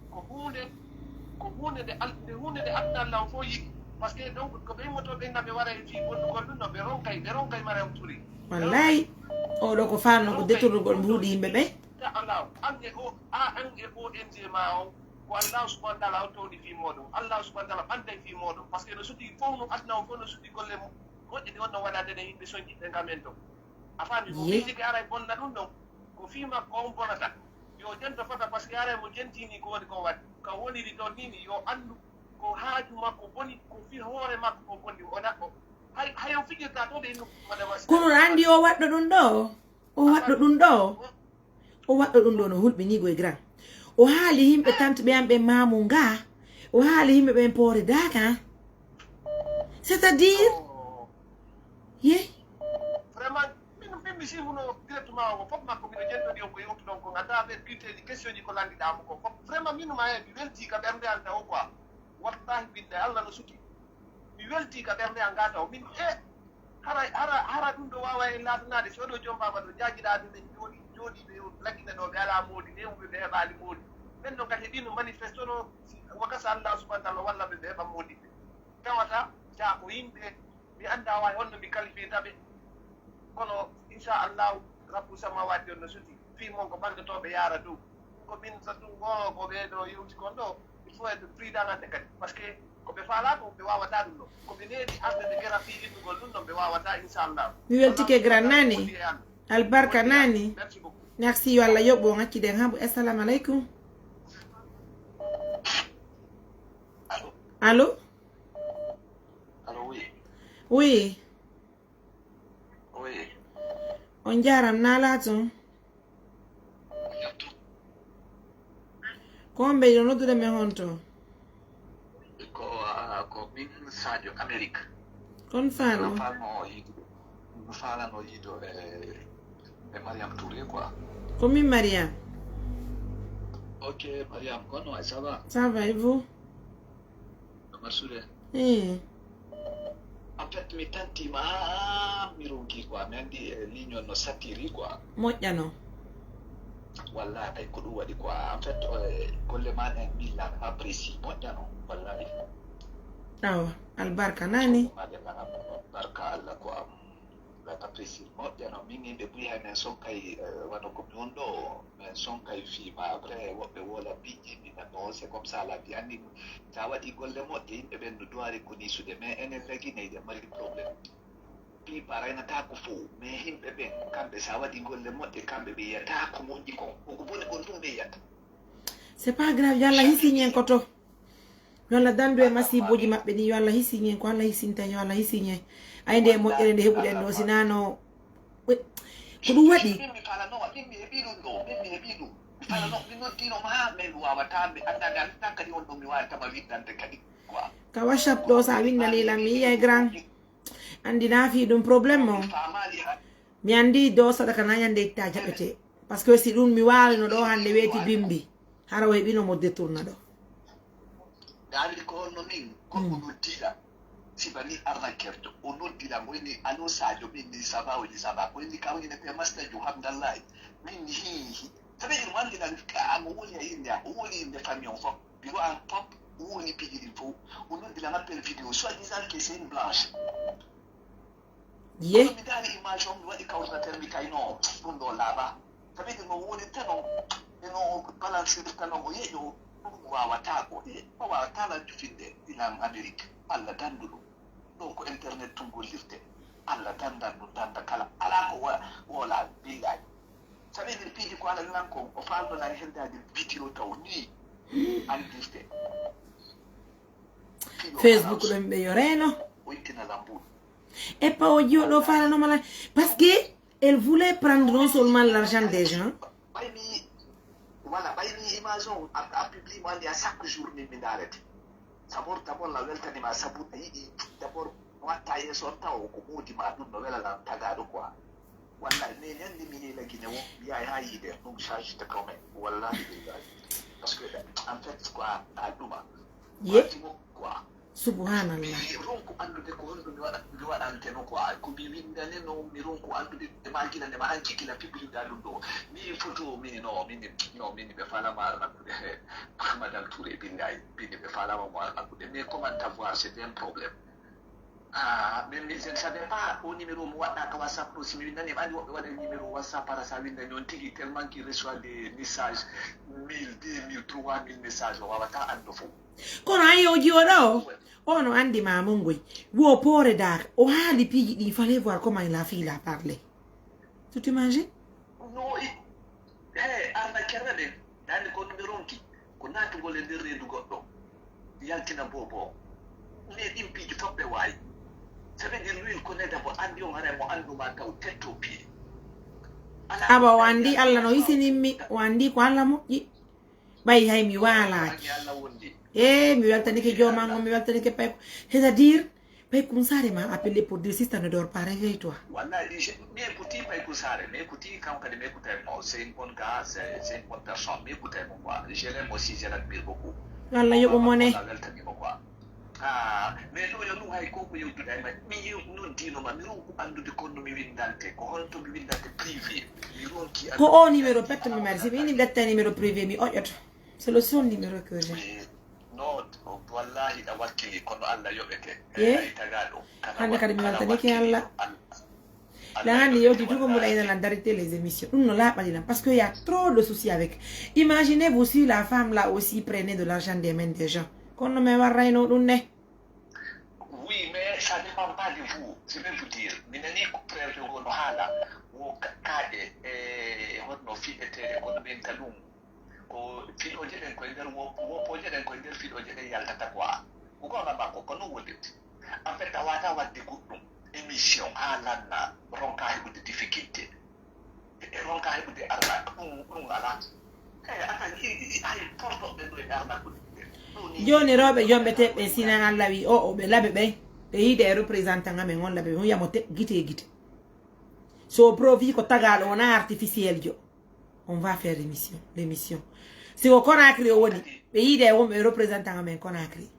ko hunde nde adna Allah o fo yiɗi par ce que donc ko ɓe immotoɓe ngaɓe wara e fi wonnugol ɗum no ɓe ronkay Mariam Touré wallahi oɗo ko fanno ko détournugol mbuuɗi yimɓe ɓe Allah ange ONG ma o ko Allah subhanahu wa taala o tawni fi moɗon Allah subhanahu wa taala ɓanday fi moɗon par ce que no suuɗi fof no adna o fof no suuɗi golle moƴƴe ɗe wonno waɗade ɗen yimɓe soñƴiɓe ngamen ɗon a faami ko fiisike ara e bonna ɗum ɗon ko fiima ko on bonata yo jento fota par ce que ara mo jentini ko woni ko waɗi ko woniri ɗon nini yo anndu ko haaju makko boni ko fi hoore makko ko bonni ona hayo fijirta to de innu madame kono andi o waɗɗo ɗum ɗo o waɗɗo ɗum ɗo no hulɓinigo e grand o haali himɓe tante ɓe am ɓe mamu nga o haali himɓe ɓen poore daka c'est à dire vraiment min mi sihuno directement o fof makko mino jenɗoni on ko yewtu ɗon ko à travers critére question ji ko landiɗamo ko fof vraiment minuma he mi welti ka ɓernde an taw quoi wallahi binde Allah no suti mi welti ka ɓernde an gata o min hara ɗum ɗo wawa e laatanade so ɗo joom baba ɗo jajiɗade ɓe jooɗi ɓe laggina ɗo ɓe ala moodi newɓe ɓe heɓali moodi ɓen ɗon kadi ɗino manifeste no wakasa Allah subhanahu wa taala walla ɓe heɓa moodi ɓe tawata ja ko yimɓe mi anda wawi honno mi qualifietaɓe kono inchallahu rabbu samawati on no suti fi mon ko bangotoɓe yaara dow ko min sa ɗum gono ko ɓeɗo yewti kon ɗo il faut être prudent ande kadi par ce que koɓe faala ko ɓe wawata ɗum ɗo koɓe neeɗi ardede gera fi yimmugol ɗum ɗon ɓe wawata inchallahu mi weltike grand nani albarka nani merci yo Allah yoɓɓo on hakkiden hambo assalamu aleykum allo Oui. Oui. On jaram na laton. Kombe yo no de me honto. Ko min Sadio America. Kon fano. Fala no yido e Mariam Touré quoi. Comme Mariam. Ok, Mariam, comment ça va? Ça va et vous? Merci. En fait, mi tanti ma mi ronki quoi, mi andi ligne no satiri quoi. Moƴƴano. Wallahi ko ɗum waɗi quoi. En fait, golle maɗa en milla apprécie moƴƴano wallahi. Awa, albarka nani? Barka Allah quoi. Apprécie moƴƴano min yimɓe ɓuyi hay men sonkay wano ko mi wonɗo men sonkay fiima après woɓɓe wola biƴƴi minen no c'est comme ça la vie anndi sa waɗi golle moƴƴe yimɓe ɓen no duwari ko nisude mais enen lagineyde mari probléme piipa raynata ko fo mais yimɓe ɓen kamɓe sa waɗi golle moƴƴe kamɓe ɓe yiyata ko moƴƴi kon koko boni gon ɗum ɓe yiyata c'est pas grave yo Allah hisiñen koto yo Allah dandu e masiboji maɓɓe ɗi yo Allah hisiñen ko Allah hisinta yo Allah hisiñen ay nde moƴƴere nde heɓuɗen ɗo sinano ko ɗum waɗi mi falano ɗin mi heɓi ɗum ɗo min mi heɓi ɗum mi falano min noddino ma min wawata mi andani altan kadi on ɗo mi wawatama widdande kadi quoi ka whatsapp ɗo sa windanilam mi yiyay grand andi naafi ɗum probléme o famali mi andi do sadaka nañande itta jaɓete par ce que si ɗum mi walino ɗo hande weeti bimbi hara o heɓino mo détourna ɗo daari ko honno min konko noddiɗa sibani arnakerto o noddiɗam woni alo sadio min ni saba woni saba ko inni kawñine pe mastajo hamdallahi min hihi saɓeɗin wandinan mo woni a inde o woni inde famille on fof biro an pop o woni pijiɗin fof o noddiɗam appel vidéo soit disant que c'est une blanche ye mi daari image on mi waɗi kawrinatere mi kay non ɗum ɗo laaɓa saɓeɗin mo woni tanon eno balancir tanon o yeƴo ɗum wawata ko o wawata la jufinde ilam amérique allah dandu ɗum ɗo ko internet tum gollirte allah dandan ɗum danda kala ala ko wola billahi saɓeɗin piiji ko ala nan ko o falɗonani heldade vidéo taw ni andirte Facebook ɗum ɓe yoreno o ittina lambuɗo et pas au Dieu d'eau faire non malade parce que elle voulait prendre non seulement l'argent des gens voilà bayni image on a publié moi il y a chaque jour min arrête d'abord la weltani ma sabu yiɗi d'abord watta yeso taw ko modi ma ɗum no wela la tagaɗo quoi wallahi mais ñandi mini lagine wo mbiya ha yiide ɗum charge de quand même wallahi billahi parce que en fait quoi a ɗuma ye quoi subhanallah ronko andude ko honɗo mi waɗanteno quoi ko mi windane no mi ronko andude e magina nde ma an jigila publida ɗum ɗo mi photo mini mini ɓe falama andude madame Touré billahi mini ɓe falama mo andude mais comment avoir c'est un problème mais je ne savais pas au numéro mo waɗɗaka whatsapp ɗo si mi windani andi woɓɓe waɗa numéro whatsapp para sa windani on tigui tellement qu'il reçoit des messages 1000 2000 3000 messages o wawata ando fof kono ayi o jiwoɗo o no andi mamon goy wo pore dak o haali piiji ɗi fallait voir comment il a fait il a parlé tu t'imagines no arna kerre ɗen dani ko ɗum ɓe ronki ko natugol e nder reedu goɗɗo yaltina bobo mais ɗin piiji fof ɓe wawi saɓe ɗin ruil ko neda mo andi on hara mo anduma taw tetto piye aba o andi allah no hisinimmi o andi ko allah moƴƴi ɓay hay mi waalaki allah wondi mi weltanike jomango mi weltanike pay c'est-à-dire pay kunsare ma appelé pour dire si ça ne dort pas réveille toi wallahi mi écouti pay kusare mi écouti kam kadi mi écoutay mo c'est une bonne gars c'est une bonne personne mi écoutay mo quoi je l'aime aussi je l'admire beaucoup allah yoɓo mone weltanimo quoi mais ɗo yo ɗum hay koko yewtude hay ma mi noddinoma mi ronku andude konno mi windante ko holto mi windante privé mi ronki ko o numéro pettomi mari si mi ini ɓetta numéro privé mi oƴoto c'est le seul numéro que j'ai no wallahi ɗa wakkili kono allah yoɓete ye tagaɗo hande kadi mi weltanike allah la hande yewti tout comme ɗaynalan d'arrêter les émissions ɗum no laaɓanilam parce que y a trop de soucis avec imaginez vous si la femme là aussi prenait de l'argent des mains des gens kono mi warrayno ɗum ne oui mais ça dépend pas de vous je vais vous dire mi nani ko prévé gono haala wo kaaɗe e honno fiɗeteɗe kono ɓenta ɗum ko fiɗoje ɗen koye nder wopoje ɗen koye nder fiɗoje ɗen yaltata quoi ko gonga makko ko non wollirte en fait a wata wadde goɗɗum émission à l'anna ronka de difficulté et ronka de arnaque ala ay porto de arnaque joni robe jombe tebbe sina Allah wi o be labe be yide représentant ngamen on labe on yamote gite so profi ko tagalo on artificiel jo on va faire l'émission si o Conakry o woni be yide won be représentant ngamen Conakry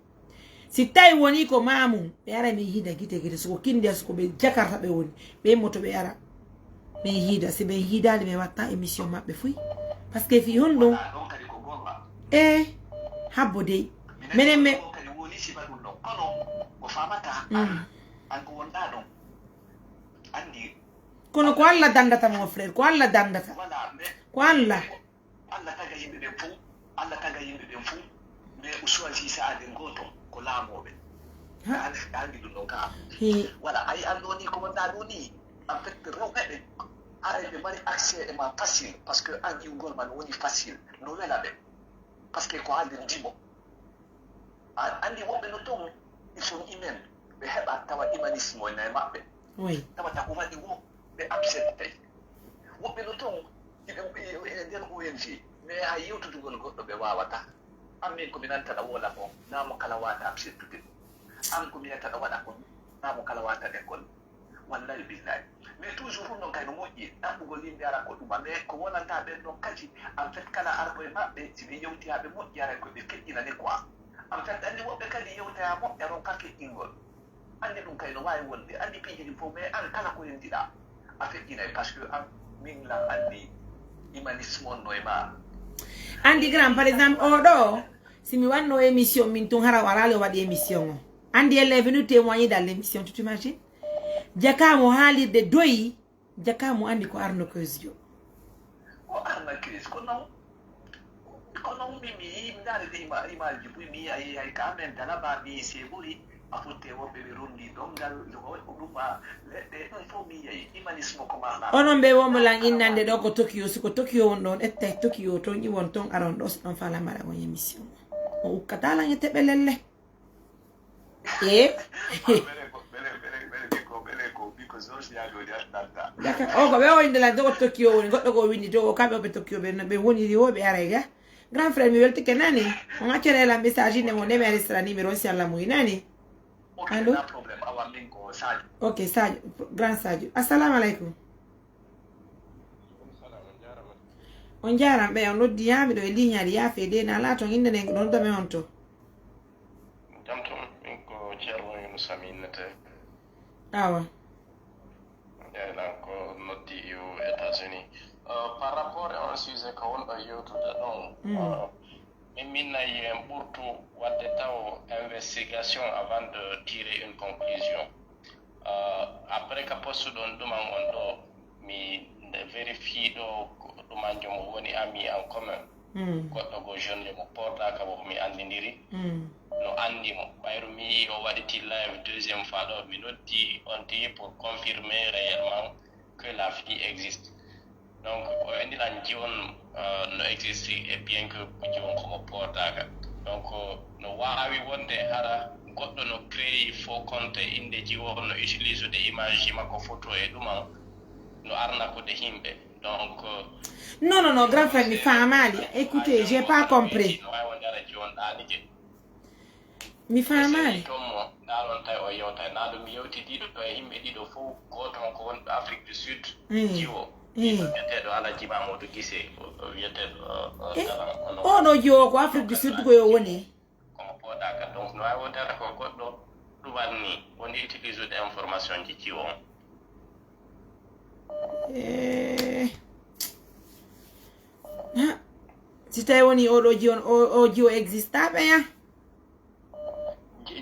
si tay woni ko mamu be ara mi yida gite so kinde so be Jakarta be woni be moto be ara be yida si be yida me watta émission mabbe fuy parce que fi hondo habbo dey menen me woni si badul no kono ko famata an ko wonda don andi kono ko Allah dandata mon frère ko Allah dandata ko Allah taga yimbe be fu Allah taga yimbe be fu me uswa si saade goto ko laamobe andi dum non ka wala ay andoni ko wonda doni en fait robe ay be mari accès ma facile parce que andi ngol man woni facile no wela be parce que ko andi ndimo andi wonbe no ton ils sont humains be heba tawa humanisme na mabbe oui tawa ta ko wadi wo be accepté wonbe no ton der ONG mais ay yewtudu gol goddo be wawata amin ko binanta da wala ko namo kala wata accepté am ko minata da wada ko namo kala wata de kon wallahi billahi mais toujours non kay no moƴƴi ɗaɓɓugol yimɓe ara ko ɗuma mais ko wonanta ɓen ɗon kadi en fait kala arɓo e maɓɓe si ɓe yewti ha ɓe moƴƴi ara koɓe keƴƴinani quoi en fait andi woɓɓe kadi yewta moƴƴa ron ka keƴƴingol andi ɗum kay no wawi wonde andi piiji ɗi fof mais an kala ko yendiɗa a feƴƴinay par ce que an min lan andi humanisme on no e ma andi grand par exemple oɗo si mi wanno émission min tun hara warale o waɗi émission o andi elle est venue témoigner dans l'émission tu t'imagines jakamo haalirde doyi jakamo andi ko arnaqueuse jo ko arnaqueuse ko non mi ndare de image ji mi ay ka men dala ba mi se buri a fotte woɓɓe ɓe rondi dongal ɗuma leɗɗe ɗon fof mi yeyi humanisme ko maɗa onon ɓe womolan innande ɗo ko Tokyo siko Tokyo won ɗon etta Tokyo ton ƴiwon ton aron ɗo so ɗon fala mbaɗa on émission o ukkatalan e teɓe lelle o ko ɓe oyndelande ko Tokyo woni goɗɗo ko windi to o kamɓe oɓe Tokyo ɓe woniri wo ɓe arayga grand frère mi weltike nani on accarelan message inde mo nde mi aristara numéro si Allah muyi nani allo ok Sadio grand Sadio assalamu aleykum on jaram ɓe on noddi yamiɗo e ligne aɗi yaafe de na ala ton inde nden ɗon dame on to jam ton min ko ceerno Yunus Aminata awa jeyɗan ko noddi yo États-Unis par rapport à un sujet ko wonɗo yewtude ɗon min nayi en ɓurtu wadde taw investigation avant de tirer une conclusion après ka postuɗon ɗuman on ɗo mi vérifie ɗo ɗuman jomo woni ami en commun goɗɗo go jeune mo portaka mo mi andidiri no andimo ɓayru mi yi o waɗiti live deuxième fois ɗo mi noddi on tigi pour confirmer réellement que la fille existe donc o endiran jiwon no existe et bien que jiwon komo portaka donc no wawi wonde hara goɗɗo no créé faux compte inde jiwon no utilise de image makko photo e ɗuman no arnakude himɓe donc non grand frère mi famali écoutez j'ai pas compris no wawi wonde hara jiwon ɗanije mi famali tomo ɗalon tawi o yewta na ɗum yewtidiɗo ɗo e yimɓe ɗiɗo fof goto on ko wonɗo Afrique du Sud jiwo wiyeteɗo Alaji Mamadou Guissé wiyeteɗo oɗo jiwo ko Afrique du Sud koyo woni komo poɗaka donc no wawi wonde hara ko goɗɗo ɗuman ni woni utilise ude information ji jiwo on si tawi woni oɗo jiwon o jiwo existaɓe ya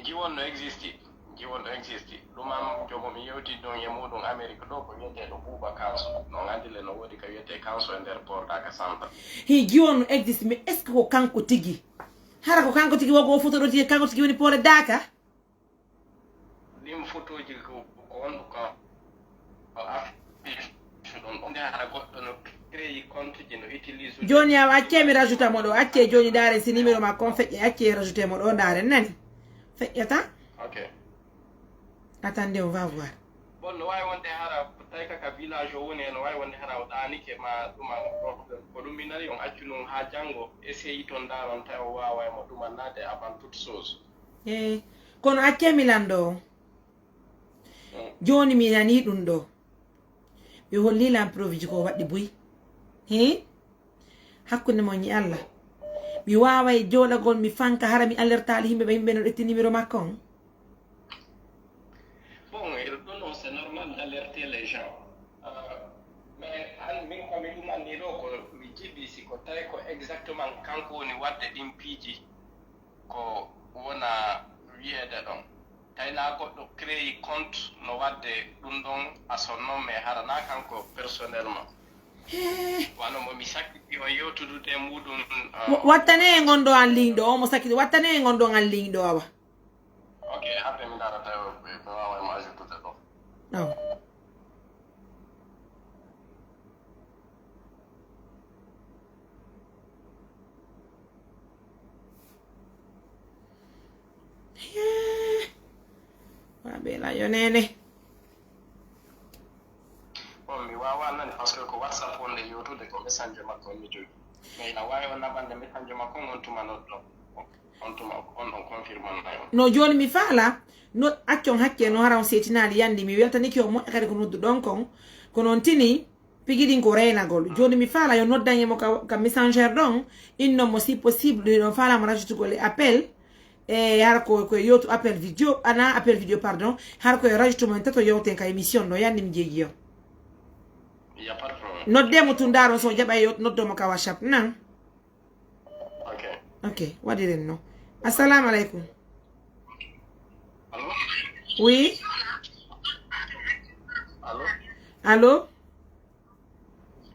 jiwon no existe ɗumam jogo mi yewti ɗon e muɗum Amérique ɗo ko wiyeteɗo Bouba Kanso no gandile no woodi ko wiyete Kanso e nder portaka centre hi jiwon no existe mais est ce que ko kanko tigui hara ko kanko tigui wogo photo ɗo tigui kanko tigui woni poore daka ɗim photo ji ko wonɗo ko ɗon ɗon hara goɗɗo no créé compte ji no utilise joni a acce mi rajouta mo ɗo acce joni dare si numéro ma kon feƴƴe acce rajouté mo ɗo dare nani feƴƴata ok attendez on va voir bon no wawi wonde hara tawi kaka village o woni no wawi wonde hara o ɗanike ma ɗuma ko ɗum mi nani on accu ɗum ha janggo essayi toon daron tawi o wawa mo ɗumannade avant toute chose kono accemilan ɗo joni mi nani ɗum ɗo mi hollilan preuve ji ko waɗɗi boyi hakkunde mon ñi Allah mi waway joɗagol mi fanka hara mi alertali yimɓe ɓe yimɓe no ɗetti numéro makko on bon ɗon c'est normal d'alerter les gens mais an min komi ɗumanni ɗo ko mi jiɗɗi si ko tawi ko exactement kanko woni wadde ɗin piiji ko wona wiyeede ɗon tawina goɗɗo créé compte no wadde ɗum ɗon à son nom mais harana kanko personnellement wano momi sakkiti o yewtudude muɗum wattane e gonɗo an ligne ɗo omo sakkiti wattane e gonɗo an ligne ɗo awa ok haɓde mi dara tawi ɓe wawa mo ajoutude ɗo waɓela yo nene bon mi wawa nani par ce que ko whatsapp wonde yewtude ko message makko mi jogi mais ina wawi o naɓande message makko on tuma noɗɗo on tuma on ɗon confirme nayo no joni mi faala no accon hakke no hara on setinali yandi mi weltaniki o moƴƴa kadi ko noddu ɗon kon ko noon tini pigiɗin ko reynagol joni mi faala yo noddanemo ka messenger ɗon innomo si possible ɗon faalamo rajutugol e appel e hara ko yewtu appel vidéo ana appel vidéo pardon hara koye rajoutemo en tato yewten ka émission ɗo yandi mi jeegi yo noddemo tun daron so jaɓa e noddomo ka whatsapp nan ok waɗiren no assalamu aleykum oui allo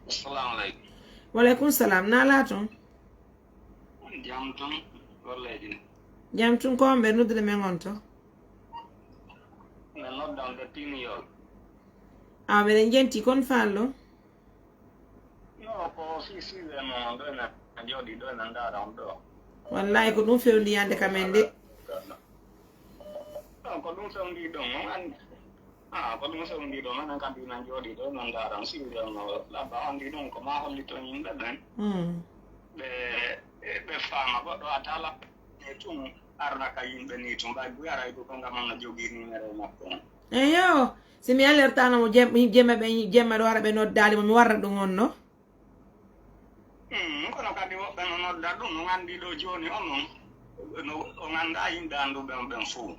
assalamu aleykum waleykum salam nala toon jam toon golleji jam tun ko ɓe noddude men on to mi noddan de timiyol ɓeɗen jenti kon fallo no ko sisiɓe no ɗone a jooɗi ɗo ene ndara on ɗo wallahi ko ɗum fewndi yande kamen de ko ɗum fewndi ɗon on andi ko ɗum fewndi ɗo minen kadi ina jooɗi ɗo ene ndaran siwde no labba andi ɗum ko ma holli toon yimɓe ɓen ɓe faama goɗɗo a tala e tum arna ka yimɓe ni tum mbay buyaray ko ngam on no jogii numéro makko on eyo si mi alertanamo jemma ɗo hara ɓe noddalimo mi warra ɗum on no kono kadi woɓɓe no nodda ɗum no anndi ɗo jooni onon o ngannda yimɓe annduɓe ɓen fof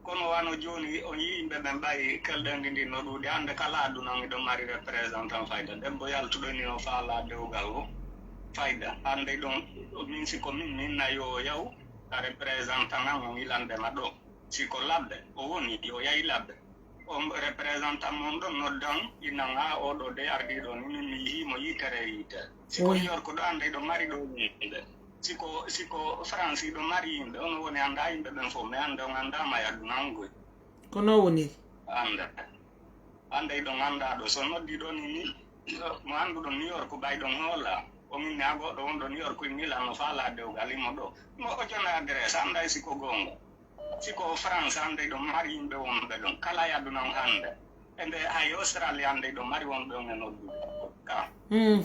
kono wano jooni on yii yimɓe ɓen ɓayi kelɗenndi ndi no ɗuuɗi hannde kala aduna miɗo mari représentant fayda debbo yaltuɗo ni o faala dewgal o fayda hannde ɗon min siko min nayo yaw ka représentant an on ilandema ɗo siko labɓe o woni yo yahi labɓe on représentant mon ɗon noddan inan ha oɗo de ardiɗo ni min mi yihimo yitere yitere siko New York ɗo ande ɗo mari ɗo yimɓe siko France ɗo mari yimɓe on woni anda yimɓe ɓen fof mais ande on andama e aduna on goy kono woniri ande ɗon anda ɗo so noddi ɗo ni mo anduɗo New York ɓay ɗon hoola o min ne a goɗɗo wonɗo New York milan no faala dewgal imo ɗo mo o jona adresse anda siko gonga siko France hande ɗo mari yimɓe wonɓe ɗon kala e aduna on hande ende hay Australie hande ɗo mari wonɓe on e noddude ka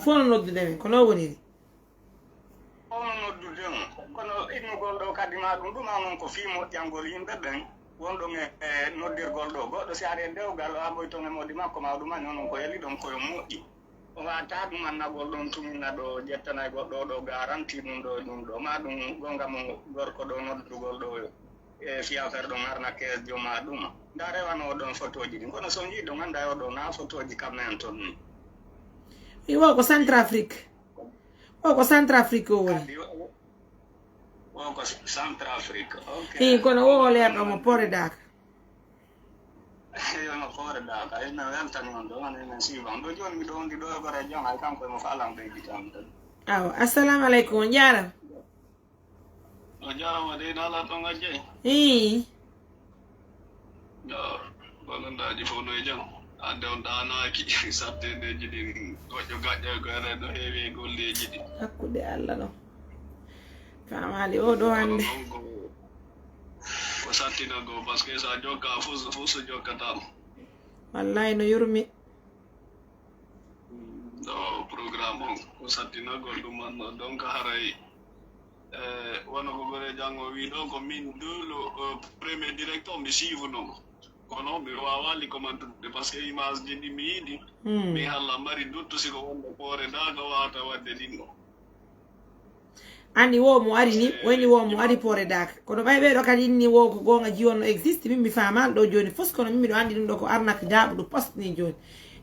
fof no noddude men kono woniri ono noddude on kono innugol ɗo kadi ma ɗum ɗuma noon ko fii moƴƴangol yimɓe ɓen wonɗon e noddirgol ɗo goɗɗo si ari e dewgal o aɓoy toon e moɗi makko ma ɗumani onon ko yeli ɗon koye moƴƴi o wata ɗum annagol ɗon tumina ɗo ƴettanay goɗɗo ɗo garanti ɗum ɗo ma ɗum gonga mo gorko ɗo noddugol ɗo e fiyafer ɗon arna kees joma ɗuma nda rewano ɗon photo ji ɗin kono so jii ɗon anda o ɗo na photo ji kamen toon ni wo ko Centrafrique ko Centrafrique o woni o ko Centrafrique ok kono wo leerɗo mo poore daka no poore daka ene weltani on ɗo ane men suivant ɗo joni miɗo wondi ɗo e gore jam hay kanko emo faalam ɓeyditam tan aw assalamu aleykum on jaram o jarama de nala to ngajjey bonondaji fof no e jam ande on ɗanaki sattedeji ɗin goƴƴo gaƴƴo ko enen ɗo heewi e golleji ɗi hakkude Allah ɗo famali o ɗo hande ko sattina go par ce que sa jokka fof so jokkatama wallahi no yurmi do programme on ko sattinagol ɗum manno donc haray wono ko gore jango wi ɗo ko min dulo premier directeur mi suivnomo kono mi wawali commentude par ce que image ji ɗi mi yiɗi mi halla mari duttu siko wonde poore daga wawata wadde ɗin ɗo andi wo mo ari ni woni wo mo ari poore daka kono ɓayɓe ɗo kadi inni wo ko gonga jiwon no existe min mi famal ɗo joni fos kono min miɗo andi ɗum ɗo ko arnaque jaaɓuɗo poste ni joni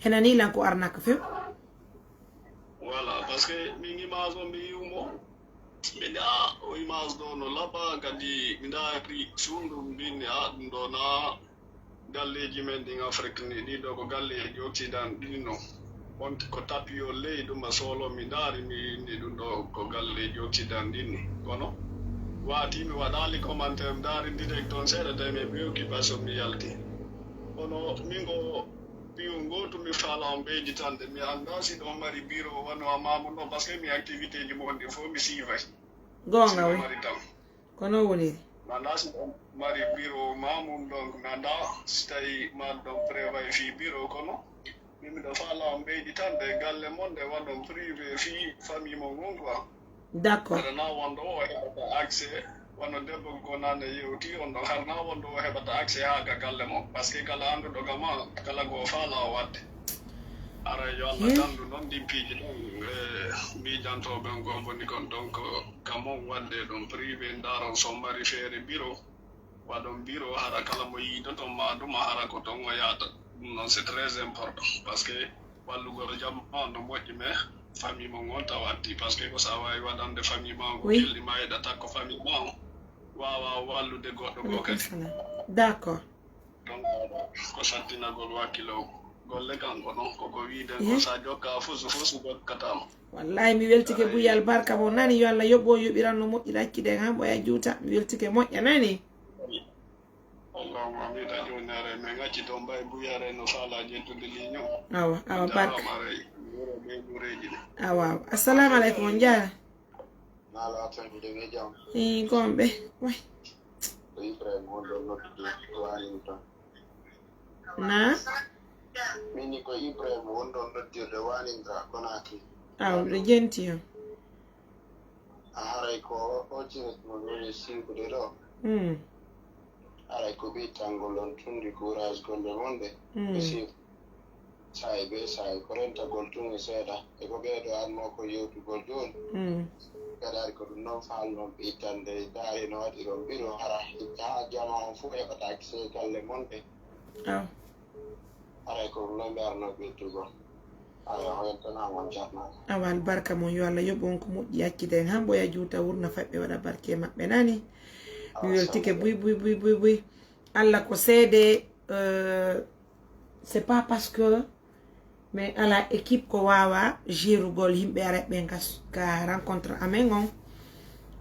henani lan ko arnaque few voilà parce que min image o mi yiwmo mbiɗa o image ɗo no laɓa kadi mi daari suundu mbinni ɗum ɗo na galleji men ɗin afrique ni ɗiɗo ko galleji occident ɗin no on ko tapio ley ɗum a solo mi daari mi inni ɗum ɗo ko galleji occident ɗin ni kono waati mi waɗali commentaire mi daari direct on seeɗa tawi mi préoccupation mi yalti kono min ko piyo goto mi faala on ɓeyditande mi annda si ɗon mari bureau wano a mamu ɗo par ce que mi activité ji mon ɗi fof mi siivay gonga wi mari tam kono woniri mi annda si ɗon mari bureau mamum donc mi annda si tawi ma ɗon prévoit fi bureau kono min miɗo faala on ɓeyditande galle mon nde waɗon privé fi famille mon gon quoi d' accord aɗa na wonɗo o heɓata accès wono debbo ko nane yewti on ɗon har na wonɗo o heɓata accès ha ga galle mon par ce que kala annduɗo gama kala ko faala o wadde ara yo allah gandu noon dimpiiji ɗon miijantoɓen ko boni kon donc kamon wadde ɗum privé ndaron so mari feere bureau waɗon bureau hara kala mo yiidoton ma ɗuma hara ko ton o yaata ɗum noon c'est très important par ce que wallugol jam no moƴƴi mais famille mo gon tawatti par ce que ko sa wawi waɗande famille ma ko kelli ma yiɗata ko famille ma wawa wallude goɗɗo go kadi d' accord donc ko sattinagol wakkilo golle kanko noon koko wiiden ko sa jokka fusu fusu jokkatama wallahi mi weltike buyal barka mo nani yo allah yoɓɓo yoɓiran no moƴƴi ɗakkiden han ɓoya juuta mi weltike moƴƴa nani allahuma amita jonere min gacci toon mbay buyare no faala jettude lignon awa barka ɓe gureji ɗe awa assalamu aleykum on jaara nala tandude ɓe jam gonɓe way ko ibrahima wonɗon noddude wanin ton na mini ko ibrahima wonɗon noddirde wanindra konaki awɗo jenti on a haray ko o jiret mon woni sinkude ɗo haray ko ɓittangol on tundi courage golle monde ɓe sif sayi be sayi ko rentagol tungi seeɗa e ko ɓeeɗo anmo ko yewtugol joni kadi ari ko ɗum noon faalnon ɓittande daari no waɗi ɗon biro hara ha jama on fof heɓata accès galle monde haray ko ɗum noon ɓe arno ɓittugol aya hoyentanamon jarnama awa albarka mon yo allah yoɓo on ko moƴƴi yakkiden han ɓoya juuta wurna faɓɓe waɗa barke maɓɓe nani mi weltike buy allah ko seede c'est pas parce que mais ala équipe ko wawa gérugol yimɓe areɓe ka rencontre amen on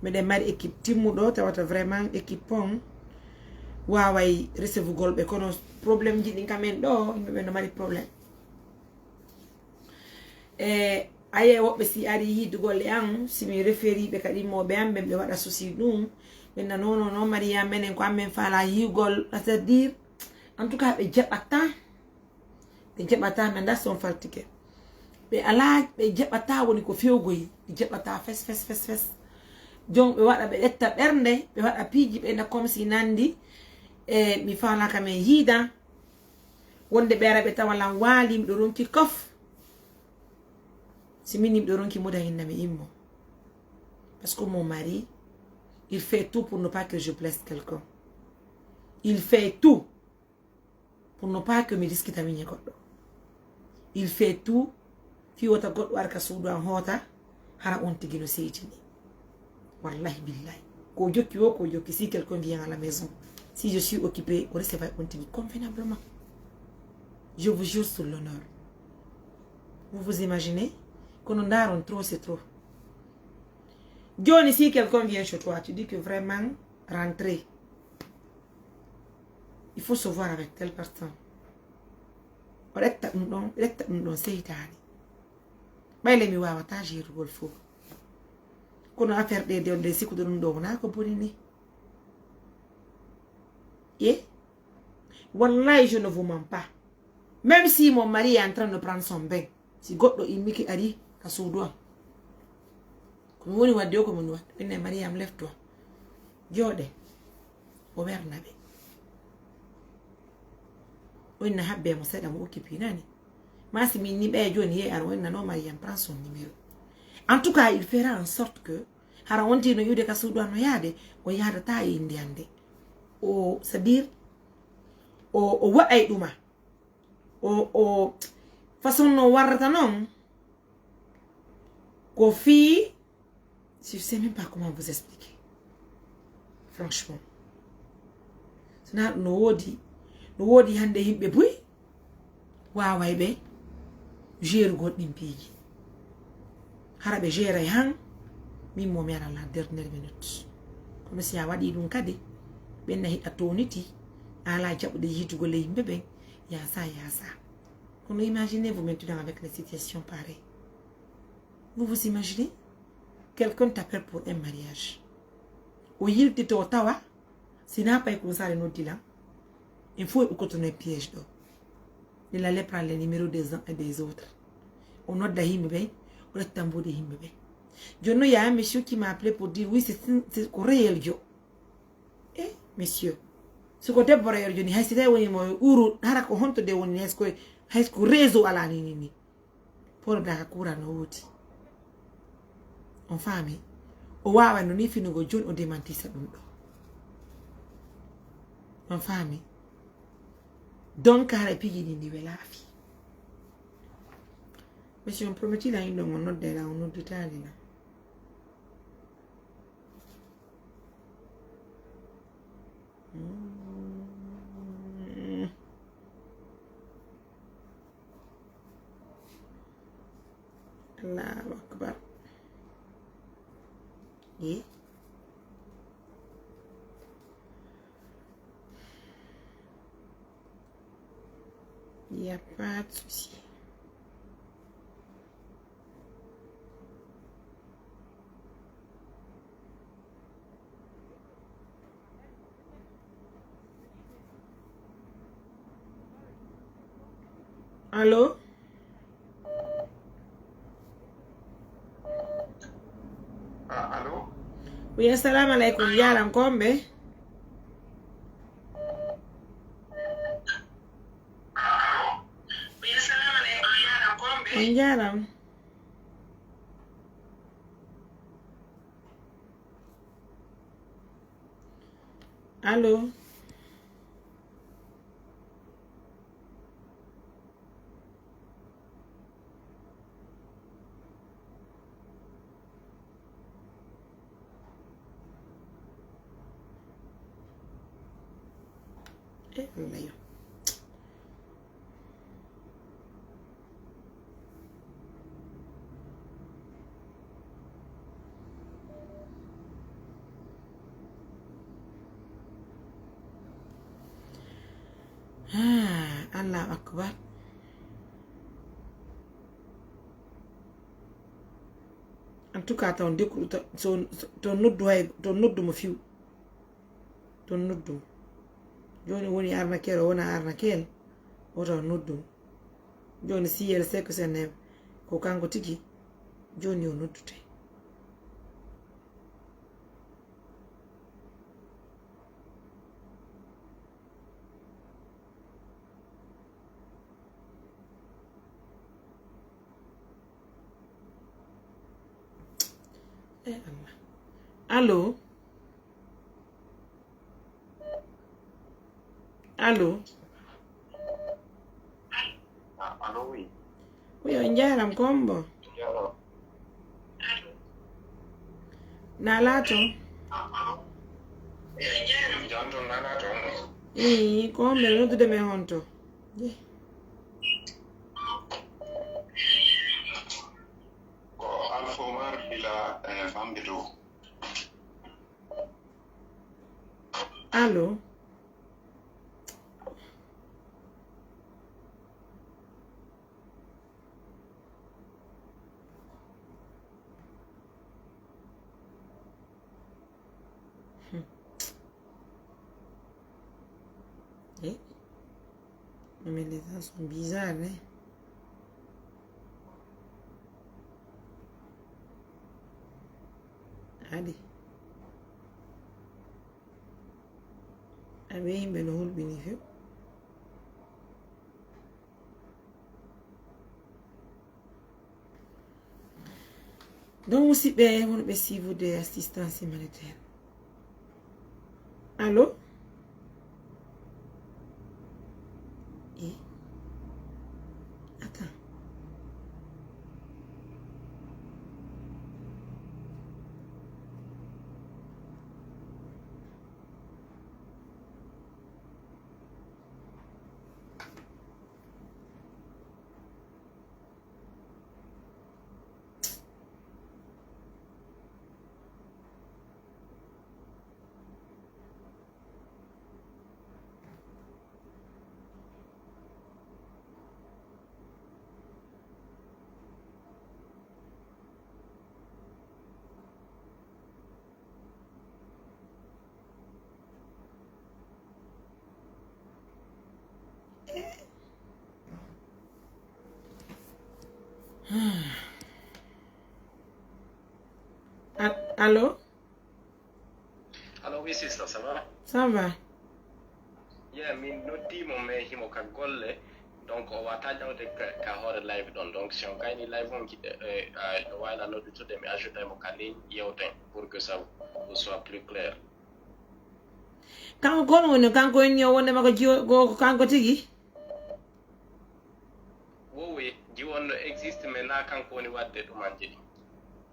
miɗen mari équipe timmuɗo tawata vraiment équipe on waway recevugol ɓe kono probléme ji ɗin kamen ɗo yimɓeɓe no mari probléme aye woɓɓe si ari yidugol e an simi référi ɓe kadi moɓe an ɓen ɓe waɗa souci ɗum ɓenna non mariam menen ko amen faala yigol c'est à dire en tout cas ɓe jaɓata mi anda son faltike ɓe ala ɓe jaɓata woni ko fewgoyi ɓe jaɓata fes jon ɓe waɗa ɓe ƴetta ɓernde ɓe waɗa piiji ɓe comme si nandi mi faala kamen yiida wonde ɓe ara ɓe tawalan waali miɗo ronki kof si min miɗo ronki muda hinna mi immo parce que mon mari il fait tout pour ne pas que je blesse quelqu'un il fait tout pour ne pas que mi riskita miñe goɗɗo il fait tout fi wota goɗɗo arka suudu an hoota hara on tigi no seytini wallahi billahi ko jokki o ko jokki si quelqu'un vient à la maison si je suis occupée o recevay on tigi convenablement je vous jure sur l'honneur vous imaginez kono ndaron trop c'est trop joni si quelqu'un vient chez toi tu dis que vraiment rentrer il faut se voir avec telle personne retta ɗum ɗon seytani ɓayle mi wawata gérugol fof kono affaire ɗe nde sikkude ɗum ɗo wona ko boni ni wallahi je ne vous mens pas Même si mon mari est en train de prendre son bain, si goddo imiki ari ka soudou ko woni wadde ko mon wad ene Mariam lève-toi jode o bernabe onna habbe mo seda mo occuper nani masi min ni be joni ye ar wonna no Mariam prend son numéro. En tout cas, il fera en sorte que hara wonti no yude ka soudou no yaade o yaada ta e ndiande o c'est-à-dire o waɗay ɗuma o façon no warrata non ko fi je sais même pas comment vous expliquer franchement sina no wodi hande himɓe buy waway ɓe gère goɗɗin piiji hara ɓe gère han min mo mi ara la dernière minute comme si a waɗi ɗum kadi ɓenna hiɗa toniti ala jaɓude yidugo le yimɓe ɓen yasa. Comment imaginez-vous maintenant avec les situations pareilles? Vous vous imaginez? Quelqu'un t'appelle pour un mariage. Au yilti to tawa, sina pas écouter nos dilans. Il faut écouter un piège d'or. Il allait prendre les numéros des uns et des autres. On note d'ahimbe, on a tambour de himbe. Je know, il y a un monsieur qui m'a appelé pour dire oui, c'est réel, yo. Eh, monsieur. Ce côté pour ailleurs, je n'y ai pas eu mon uru, harako honte de on est que hay ko réseau ala ni pour da kura no wuti on fami o wawa no ni finugo jon o demantisa dum do on fami donc ara pigi ni welafi monsieur on prometti la indo mon nodde la on nodde tali la Allahu Akbar. Il n'y a pas de souci. Allô? Allô? Oui, assalamu alaikum. Yaram kombe. Oui, assalamu alaikum. Yaram kombe. Yaram. Allô? Meglio. Allah akbar. En tout cas, ton noddu mo fiu. Ton noddu. Joni woni arnaqueur wona arnaquel oto noddum joni si elle sait que c'est ne ko kanko tigi joni o noddute Allah. Allô? Allô? Allô, oui. Oui, on jaram kombo. Nalato? Janto nalato. Kombe noddude me honto. Ko Alfomar bila Bambido. Allô? Non, mais les gens sont bizarres, hein. Allez. Allez, mais le rôle bénéfique. Donc, aussi, ben, on peut si vous des assistance humanitaire. Allô? Et? Attends. Allô? Alors oui, sister, ça va? Ça va? Yeah, min noddi mo me himo ka golle donc o wata jawde ka hore live don donc si on gayni live on ki wayla noddu tudde mi ajouta mo ka ligne yewten pour que ça vous soit plus clair. Kanko kono woni kanko en yo wonde mako go kanko tigi? Oui, jiwon existe mais na kanko woni wadde dum anjidi.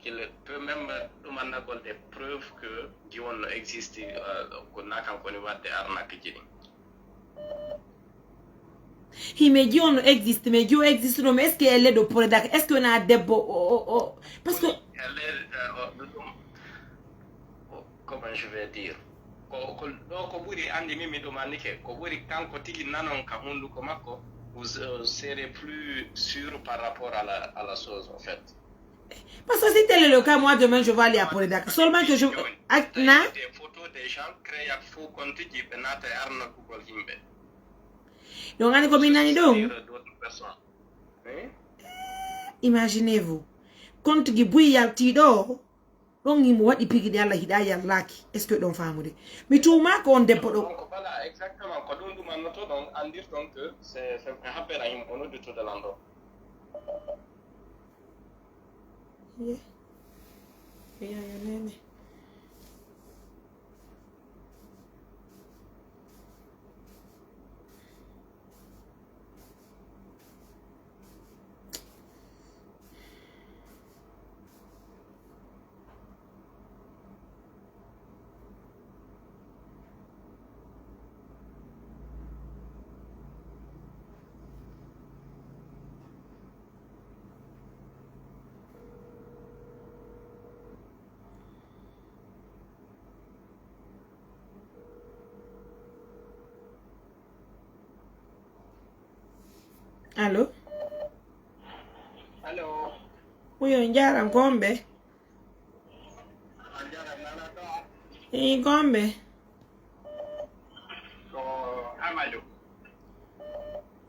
Qu'il peut même demander des preuves que jiwon existe ko na kanko woni wadde arnaque jidi. Mais Dieu on existe, mais Dieu existe non, mais est-ce qu'elle est de pour est-ce qu'on a des beaux parce que elle est comment je vais dire ko buri andi mimi do manike ko buri kanko tigi nanon ka hunduko makko vous serez plus sûr par rapport à la chose en fait. Parce que si tel est le cas, moi demain je vais aller à Poredak. Seulement que je des photos des gens créent faux compte qui benate arna Google himbe. Donc on est comme une donc. D'autres personnes. Imaginez-vous. Compte qui bouille à tido. Donc il m'a dit pigi d'Allah hidayah laki. Est-ce que l'on fait mourir? Mais tout le monde on dépôt. Donc voilà exactement. Quand on demande donc en dire donc que c'est un rappel à une ono de tout de l'endroit. Yeah. Yeah. Allô? Allô? Oui, on dirait un gombe. Gombe. Amadou.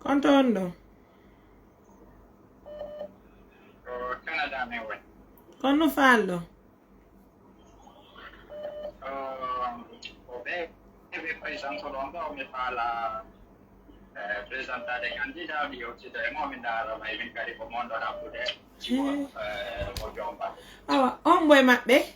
Contondo. Canada me won. Quando fallo? Deve presentare l'onda mi fa la presentare candidati io ci daremo mandare ma in cari comando da poter ci vuole Ah, on vuoi mappe?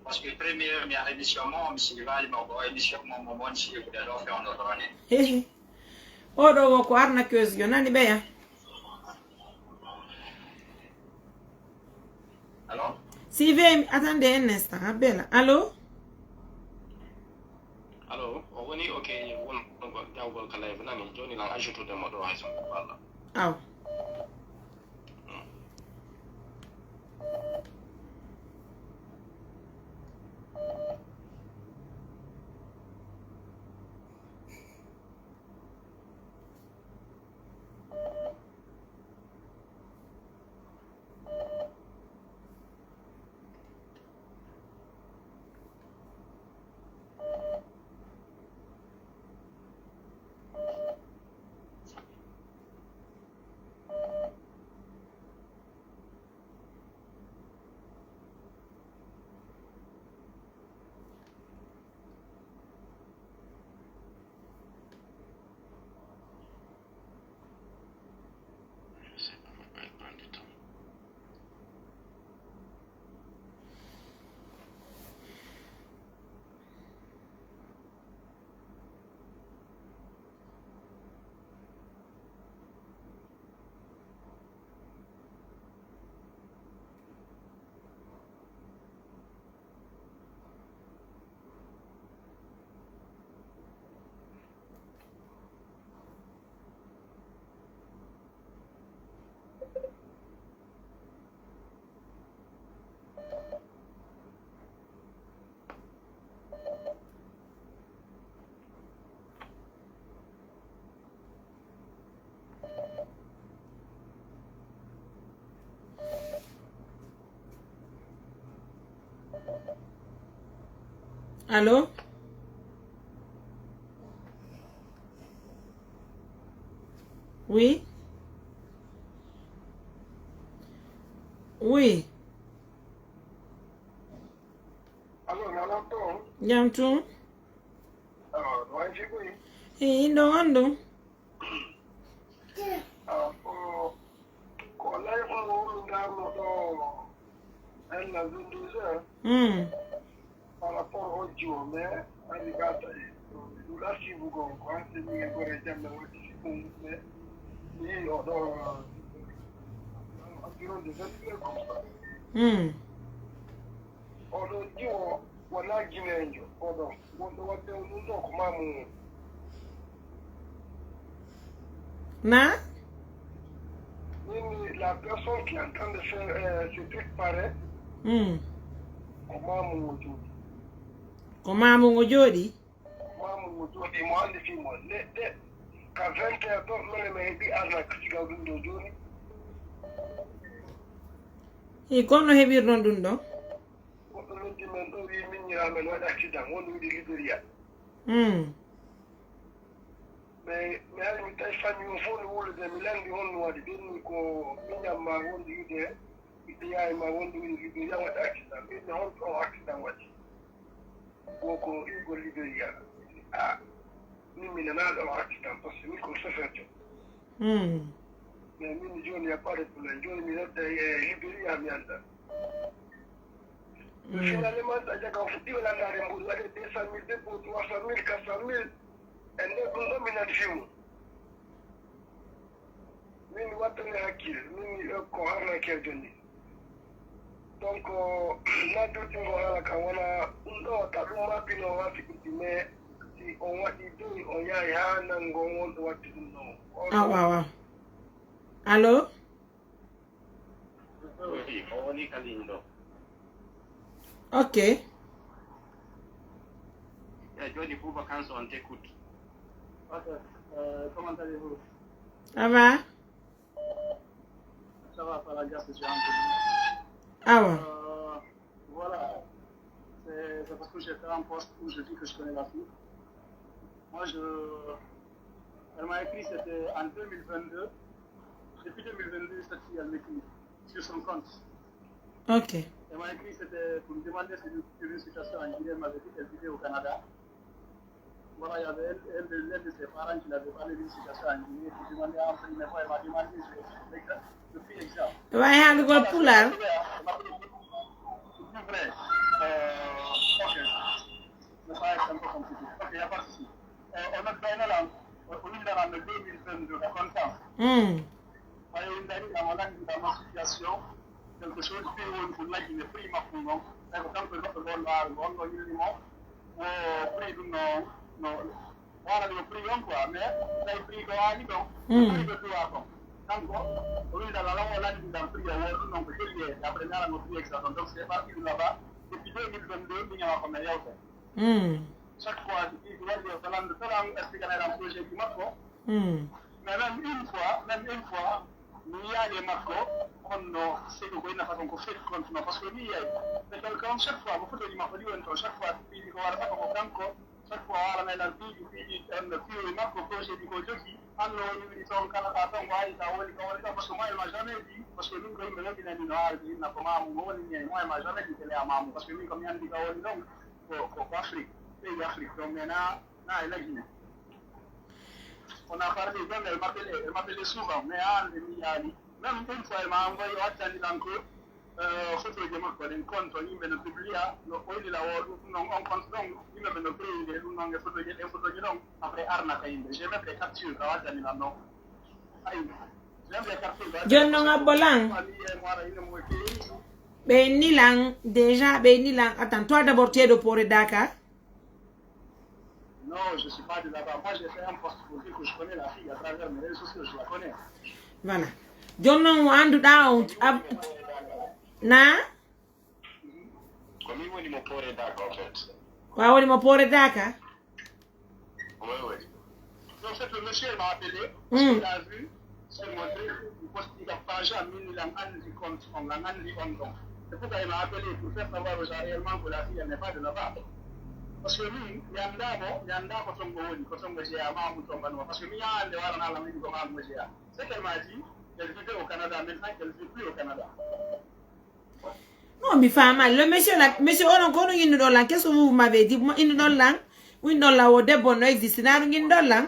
Parce que première mia émission mo mi si va ma émission mo mon si ku da do fe on do ne O do ko arna közgö nani beya? Allô? Si vem, attendez un instant, bella. Allô? Allô, woni ok won ko jawgol kala e nani joni lan ajoutu de mo do hay son wala. Aw. Allô? Oui? Oui. Alors, Nalato, Jam tu? why you going? Indo ando. Ko life mo ngamo do en la zunduza par rapport au Dieu, mais arrivata la si vous comprenez, c'est mieux que les gens ne disent pas, mais on doit environ des années comme ça. On doit dire, voilà, Guinée, on doit dire, nous sommes comme Na? La personne qui est en train de faire ce truc pareil, comment mon Dieu? Comment mon jodi? Comment mon Dieu? Et moi, les filles, moi, qu'à 20 ans, on m'a dit à la critique à Windows. Et quand on hebir non dundo? On dit maintenant, oui, mais il y a un accident, on nous dit Libéria. Mais à une taille famille, on faut le rôle de Milan, on nous a dit qu'on a marron d'idée, il y a un marron d'idée, il y a un accident, mais on a un accident. Donc, il y a Libéria. Ah, nous, il y a un accident, parce que nous, on se fait. Mais nous, il n'y a pas de problème. Nous, il y a Libéria à Mianda. Finalement, c'est-à-dire qu'on faut dire la narine, vous avez 200 000, 300 000, 400 000. And then we nominate him. Mimi watu ni hakili, mimi kwa hana kiadoni. Donc, na tuti ngohala kawana undo taluma pino wasi kutime si onwati dui onyai hana ngongo wati undo. Wow. Allô? Oui, on est Kalindo. Ok. Johnny pour vacances, on t'écoute. Ok, comment allez-vous? Ça va? Ça va, par la grâce de Dieu. Ah ouais. Voilà, c'est parce que j'ai fait un post où je dis que je connais la fille. Moi, elle m'a écrit, c'était en 2022. Depuis 2022, cette fille, elle m'écrit sur son compte. Ok. Elle m'a écrit, c'était pour me demander si une situation en Guinée, elle m'avait dit qu'elle vivait au Canada. Voilà, il y avait elle de ses parents qui l'avait parlé d'une situation en Guinée, qui demandait un peu, mais elle m'a demandé le prix exact. Ouais, elle va pour là. C'est vrai. Ok. Mais ça va être un peu compliqué. Ok, il n'y a pas de souci. On a gagné là, on est dans le 2022, content. On est dans ma situation, quelque chose qui est pour la Guinée, prix ma fondant. C'est quand on peut voir là, on va y aller, prix du nom. Non, voilà le prix quoi, mais le prix qu'on a dit donc, le prix de tout à donc, on est dans la langue, on a dit dans le prix de l'eau, donc c'est la première à notre prix exact. Donc c'est parti de là-bas, depuis 2022, il y a un combien de chaque fois, il doit dire, ça l'an de talent, est-ce qu'il y a un projet qui marche, mais même une fois, il y a des marques, on sait que vous n'avez pas encore fait compte, parce que lui, c'est quelqu'un, chaque fois, vous faites des marques, chaque fois, il dit qu'on va pas comprendre. Chaque fois, on a la vie, le plus marque au projet du Kojoki, on a eu son Canada, parce que moi, elle m'a jamais dit, parce que nous, comme nous, il n'a pas moi, elle m'a jamais dit qu'elle est à Mamou, parce que nous, comme il y a un dit donc, pour Afrique, pays Afrique, donc maintenant, elle est Guinée. On a parlé d'elle, elle m'appelait souvent, mais même une fois, elle m'a envoyé un photo de moi pour un compte, il me le publia, il a un compte donc, il me le publie, une photo de donc, après Arna Kaïm. J'ai même les captures, quand on a mis la nom. John non bolang. Benilang, déjà, Benilang. Attends, toi d'abord, tu es de Port-Dakar? Non, je ne suis pas de là-bas. Moi, j'ai fait un post pour dire que je connais la fille à travers mes réseaux sociaux, je la connais. Voilà. John non, andu down. Na? Comme il m'a poré d'accord en fait. Wow, il m'a poré d'accord. Oui. Donc, ce monsieur m'a appelé, il a vu, s'est montré, il a partagé à 1000 ans compte, on l'a dit on donc. C'est pourquoi il m'a appelé pour faire savoir aux gens réellement que la fille, elle n'est pas de là-bas. parce que mi yanda ko tongo je ama mu tonga no parce que mi yande wala na la mi ko ma mu je c'est qu'elle m'a dit qu'elle vivait au Canada maintenant qu'elle vit plus au Canada. Non, mais femme, le monsieur là, monsieur on encore une dollar, qu'est-ce que vous m'avez dit? Une dollar, une dollar au début non existe, n'a une dollar.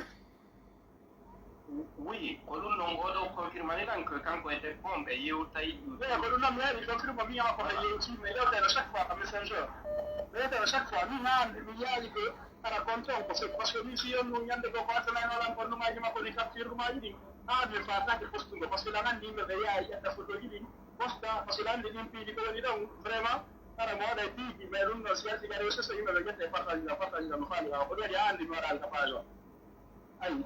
Oui, ko ɗum ɗon oɗo confirmani tan que kanko e debbo on ɓe yewtayi ko ɗum ɗam yaari confirme miyama koɓe yewti mais yewtere chaque fois ko messenger yewtere chaque fois min hande mi yaari que ara compte on parce que min si on ñande ko ko artananolan kon numaji makko ni capture ɗumaji ɗin ha min fatake postungo parce que ɗan andi yimɓe ɓe yaha ƴetta photoji ɗin posta parce que ɗan andi ɗin piiji ko woni ɗon vraiment ara mo waɗa piiji mais ɗum ɗon si yarti gari o sesa yimɓe ɓe ƴetta partage no faali wa ko ɗum waɗi ha andi mi waɗa alcapage o ayi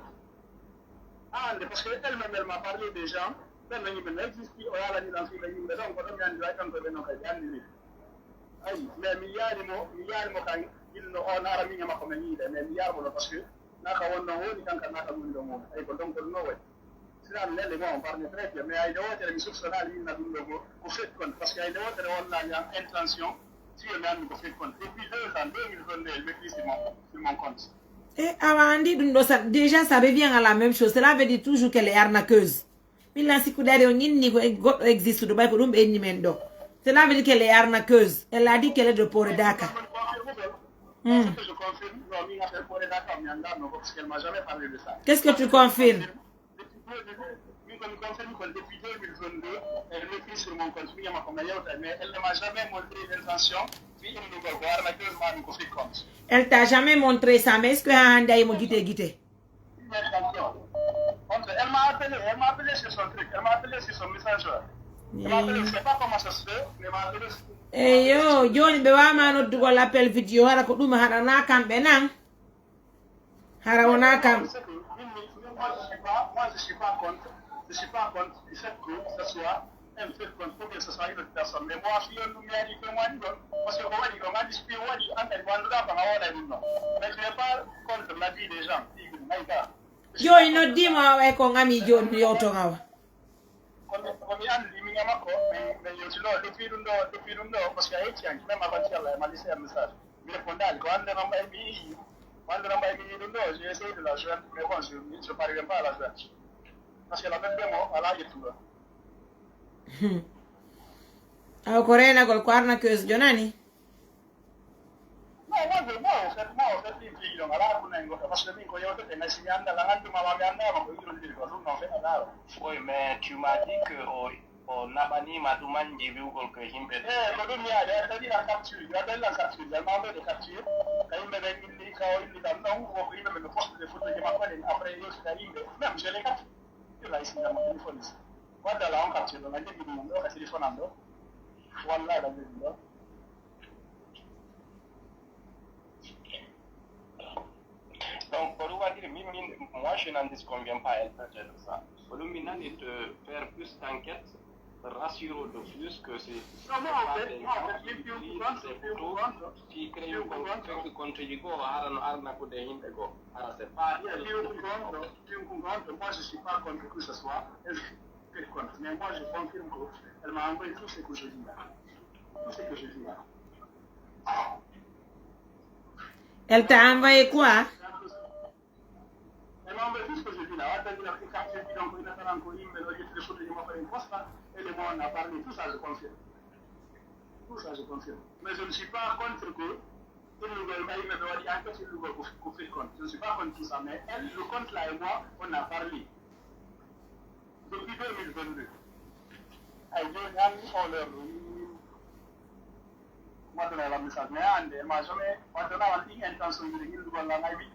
parce qu'elle-même, m'a parlé des gens, elle m'a dit, mais existe, on a la vie dans le pays, mais on peut bien dire, quand on est dans le pays, mais milliards, quand il on a mis ma commune, mais milliards, parce que, naka on a on kan naka mun do mo ay ko donc no way sira ne le on parle très bien mais ay do tere mi subsona li na dum do ko fait kon parce que ay do tere on la ya intention si on a mi ko fait kon depuis 2 ans 2022 elle maîtrise sur mon compte. Et avant dit déjà ça revient à la même chose. Cela veut dire toujours qu'elle est arnaqueuse. Mais là si coup d'ailleurs ni existe de bail pour nous et mendo. Cela veut dire qu'elle est arnaqueuse. Elle a dit qu'elle est de Port-Dakar. Qu'est-ce que tu confirmes? Depuis 2022, elle maîtrise sur mon compte, mais elle ne m'a jamais montré l'intention. Elle t'a jamais montré ça, mais est-ce que elle m'a guité? Elle m'a appelé sur son truc, elle m'a appelé sur son messageur. Elle m'a appelé, je ne sais pas comment ça se fait, mais elle m'a appelé. Eh yo, Johnny be wa ma no dugo l'appel vidéo hara ko dum hara na kambe nan. Hara wona kam. Moi je suis pas contre. Je suis pas contre du fait que ce soit un fait contre que ce soit une autre personne. Mais moi, si on nous met à dire que moi, parce que on m'a dit que moi, mais je n'ai pas contre la vie des gens. Johnny no di mo e ko ngami Johnny yo to ngawa. Comme il y a un limite, mais je suis là depuis l'un parce qu'il y a un même avant elle m'a laissé un message. Je répondais, quand j'ai essayé de la joindre, mais bon, je ne parviens pas à la joindre. Parce qu'elle a même des mots, elle a dit tout. Au Corena col quarna che Jonani? No, moi, en fait, il dit, donc, là, on a une parce que quand il y a des gens qui viennent, là, on va bien, on va dire, non, fait là. Oui, mais tu m'as dit que on a banni Madouman j'ai vu que himbe. Madou mi a dit la capture, il y a la capture, il y a demandé de capture. Quand il me dit qu'il dans non, il me poste des photos de ma collègue après il s'est dit même je les capture. Là ici dans mon téléphone. Voilà là on capture, on a dit que mon téléphone en dos. Voilà la vidéo. Donc, pour vous dire, moi, je n'en disconviens pas, elle peut être ça. Pour nous, maintenant, de faire plus d'enquêtes, rassurer de plus que c'est qui crée un conflit contre Ligo, Arnaco de Hindego. Alors, c'est pas. Moi, je ne suis pas contre que ce soit. Mais moi, je confirme qu'elle m'a envoyé tout ce que je dis là. Tout ce que je dis là. Elle t'a envoyé quoi? Elle m'a envoyé tout ce que je dis là. Elle a dit la capture, donc il a fait encore une mélodie, les photos de moi faire une poste là. Et les mots on a parlé, tout ça je confirme. Tout ça je confirme. Mais je ne suis pas contre que tout le monde m'a dit, mais on dit encore sur le gars qu'on fait compte. Je ne suis pas contre tout ça, mais elle, le compte là et moi, on a parlé. Depuis 2022. Aïe, on leur moi donné la message, mais elle m'a jamais, moi donné une intention de dire que la vie,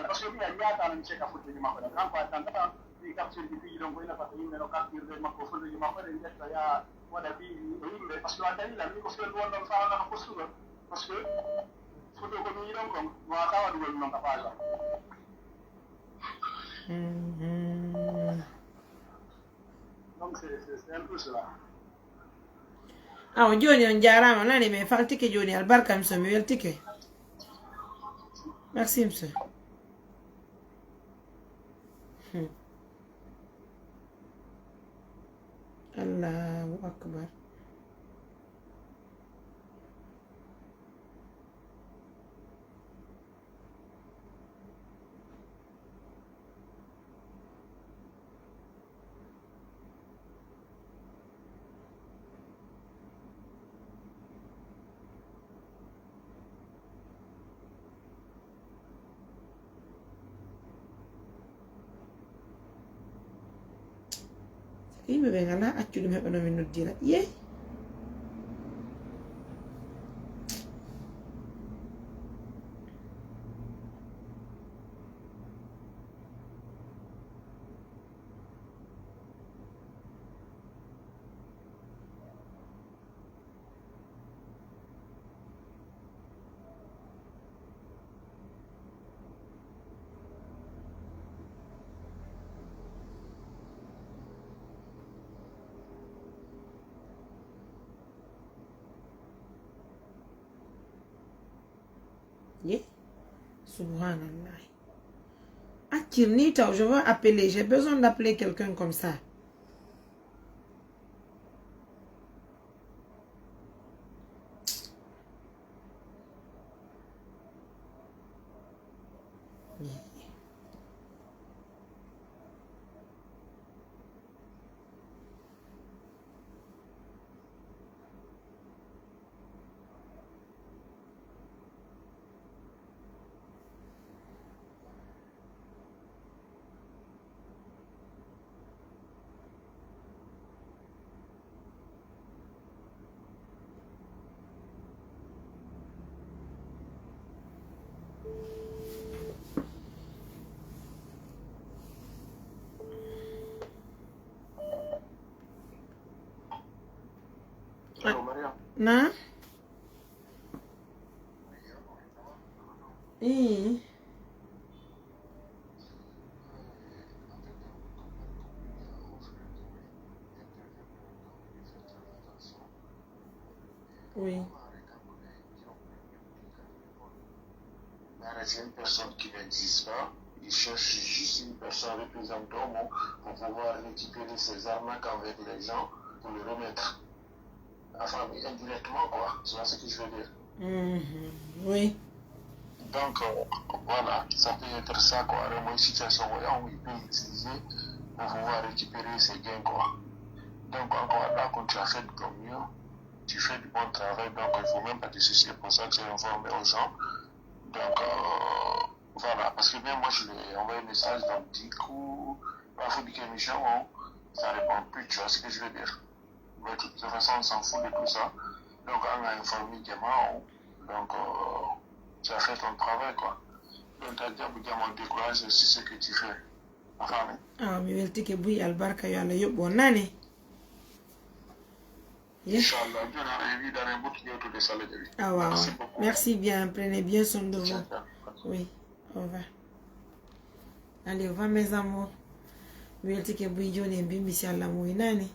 parce que il y a un check à foutre de ma part. Quand on attend, il capture des filles, donc il n'a pas de numéro, capture de ma photo de ma part, il y a moi d'avis, parce que la taille, la vie, parce que le monde dans ça, on a posture, parce que photo comme il donc, on va avoir du bon capable. Donc c'est un peu cela. Ah, Johnny on jarama nani mais fal tike Johnny albarka mso mi wel tike. Merci mso. Allahu akbar. Il me venga là, tu me fais nous dire. Yeah. Yeah. Subhanallah. Ah, Kirnita, je veux appeler. J'ai besoin d'appeler quelqu'un comme ça. Allô, Maria. Non? Oui. Oui. C'est une personne qui n'existe pas. Il cherche juste une personne représentant pour pouvoir récupérer ses arnaques avec les gens pour les remettre. Enfin, indirectement, quoi. C'est ce que je veux dire. Oui. Donc, voilà, ça peut être ça, quoi. Vraiment une situation où il peut utiliser pour pouvoir récupérer ses gains, quoi. Donc, encore là, quand tu as fait comme mieux, tu fais du bon travail, donc il ne faut même pas te soucier pour ça, tu es informé aux gens. Donc, voilà, parce que même moi, je lui ai envoyé un message, donc du coup, il faut dire que Michel, ça répond plus, tu vois ce que je veux dire. Mais de toute façon, on s'en fout de tout ça. Donc, on a informé Diamant, donc, tu as fait ton travail, quoi. Donc, tu as dit à Diamant, décourage sur ce que tu fais. Enfin, ah, mais il que bouille albarka ya la yo bonane. Inch'Allah, Dieu n'a envie dans un bout qui est autour de ça, les amis. Ah, ouais, Merci ouais. beaucoup. Merci bien, prenez bien soin de vous. Oui, au revoir. Allez, au revoir mes amours. Mais il que bouille John et Bimbi, c'est à la mouinane.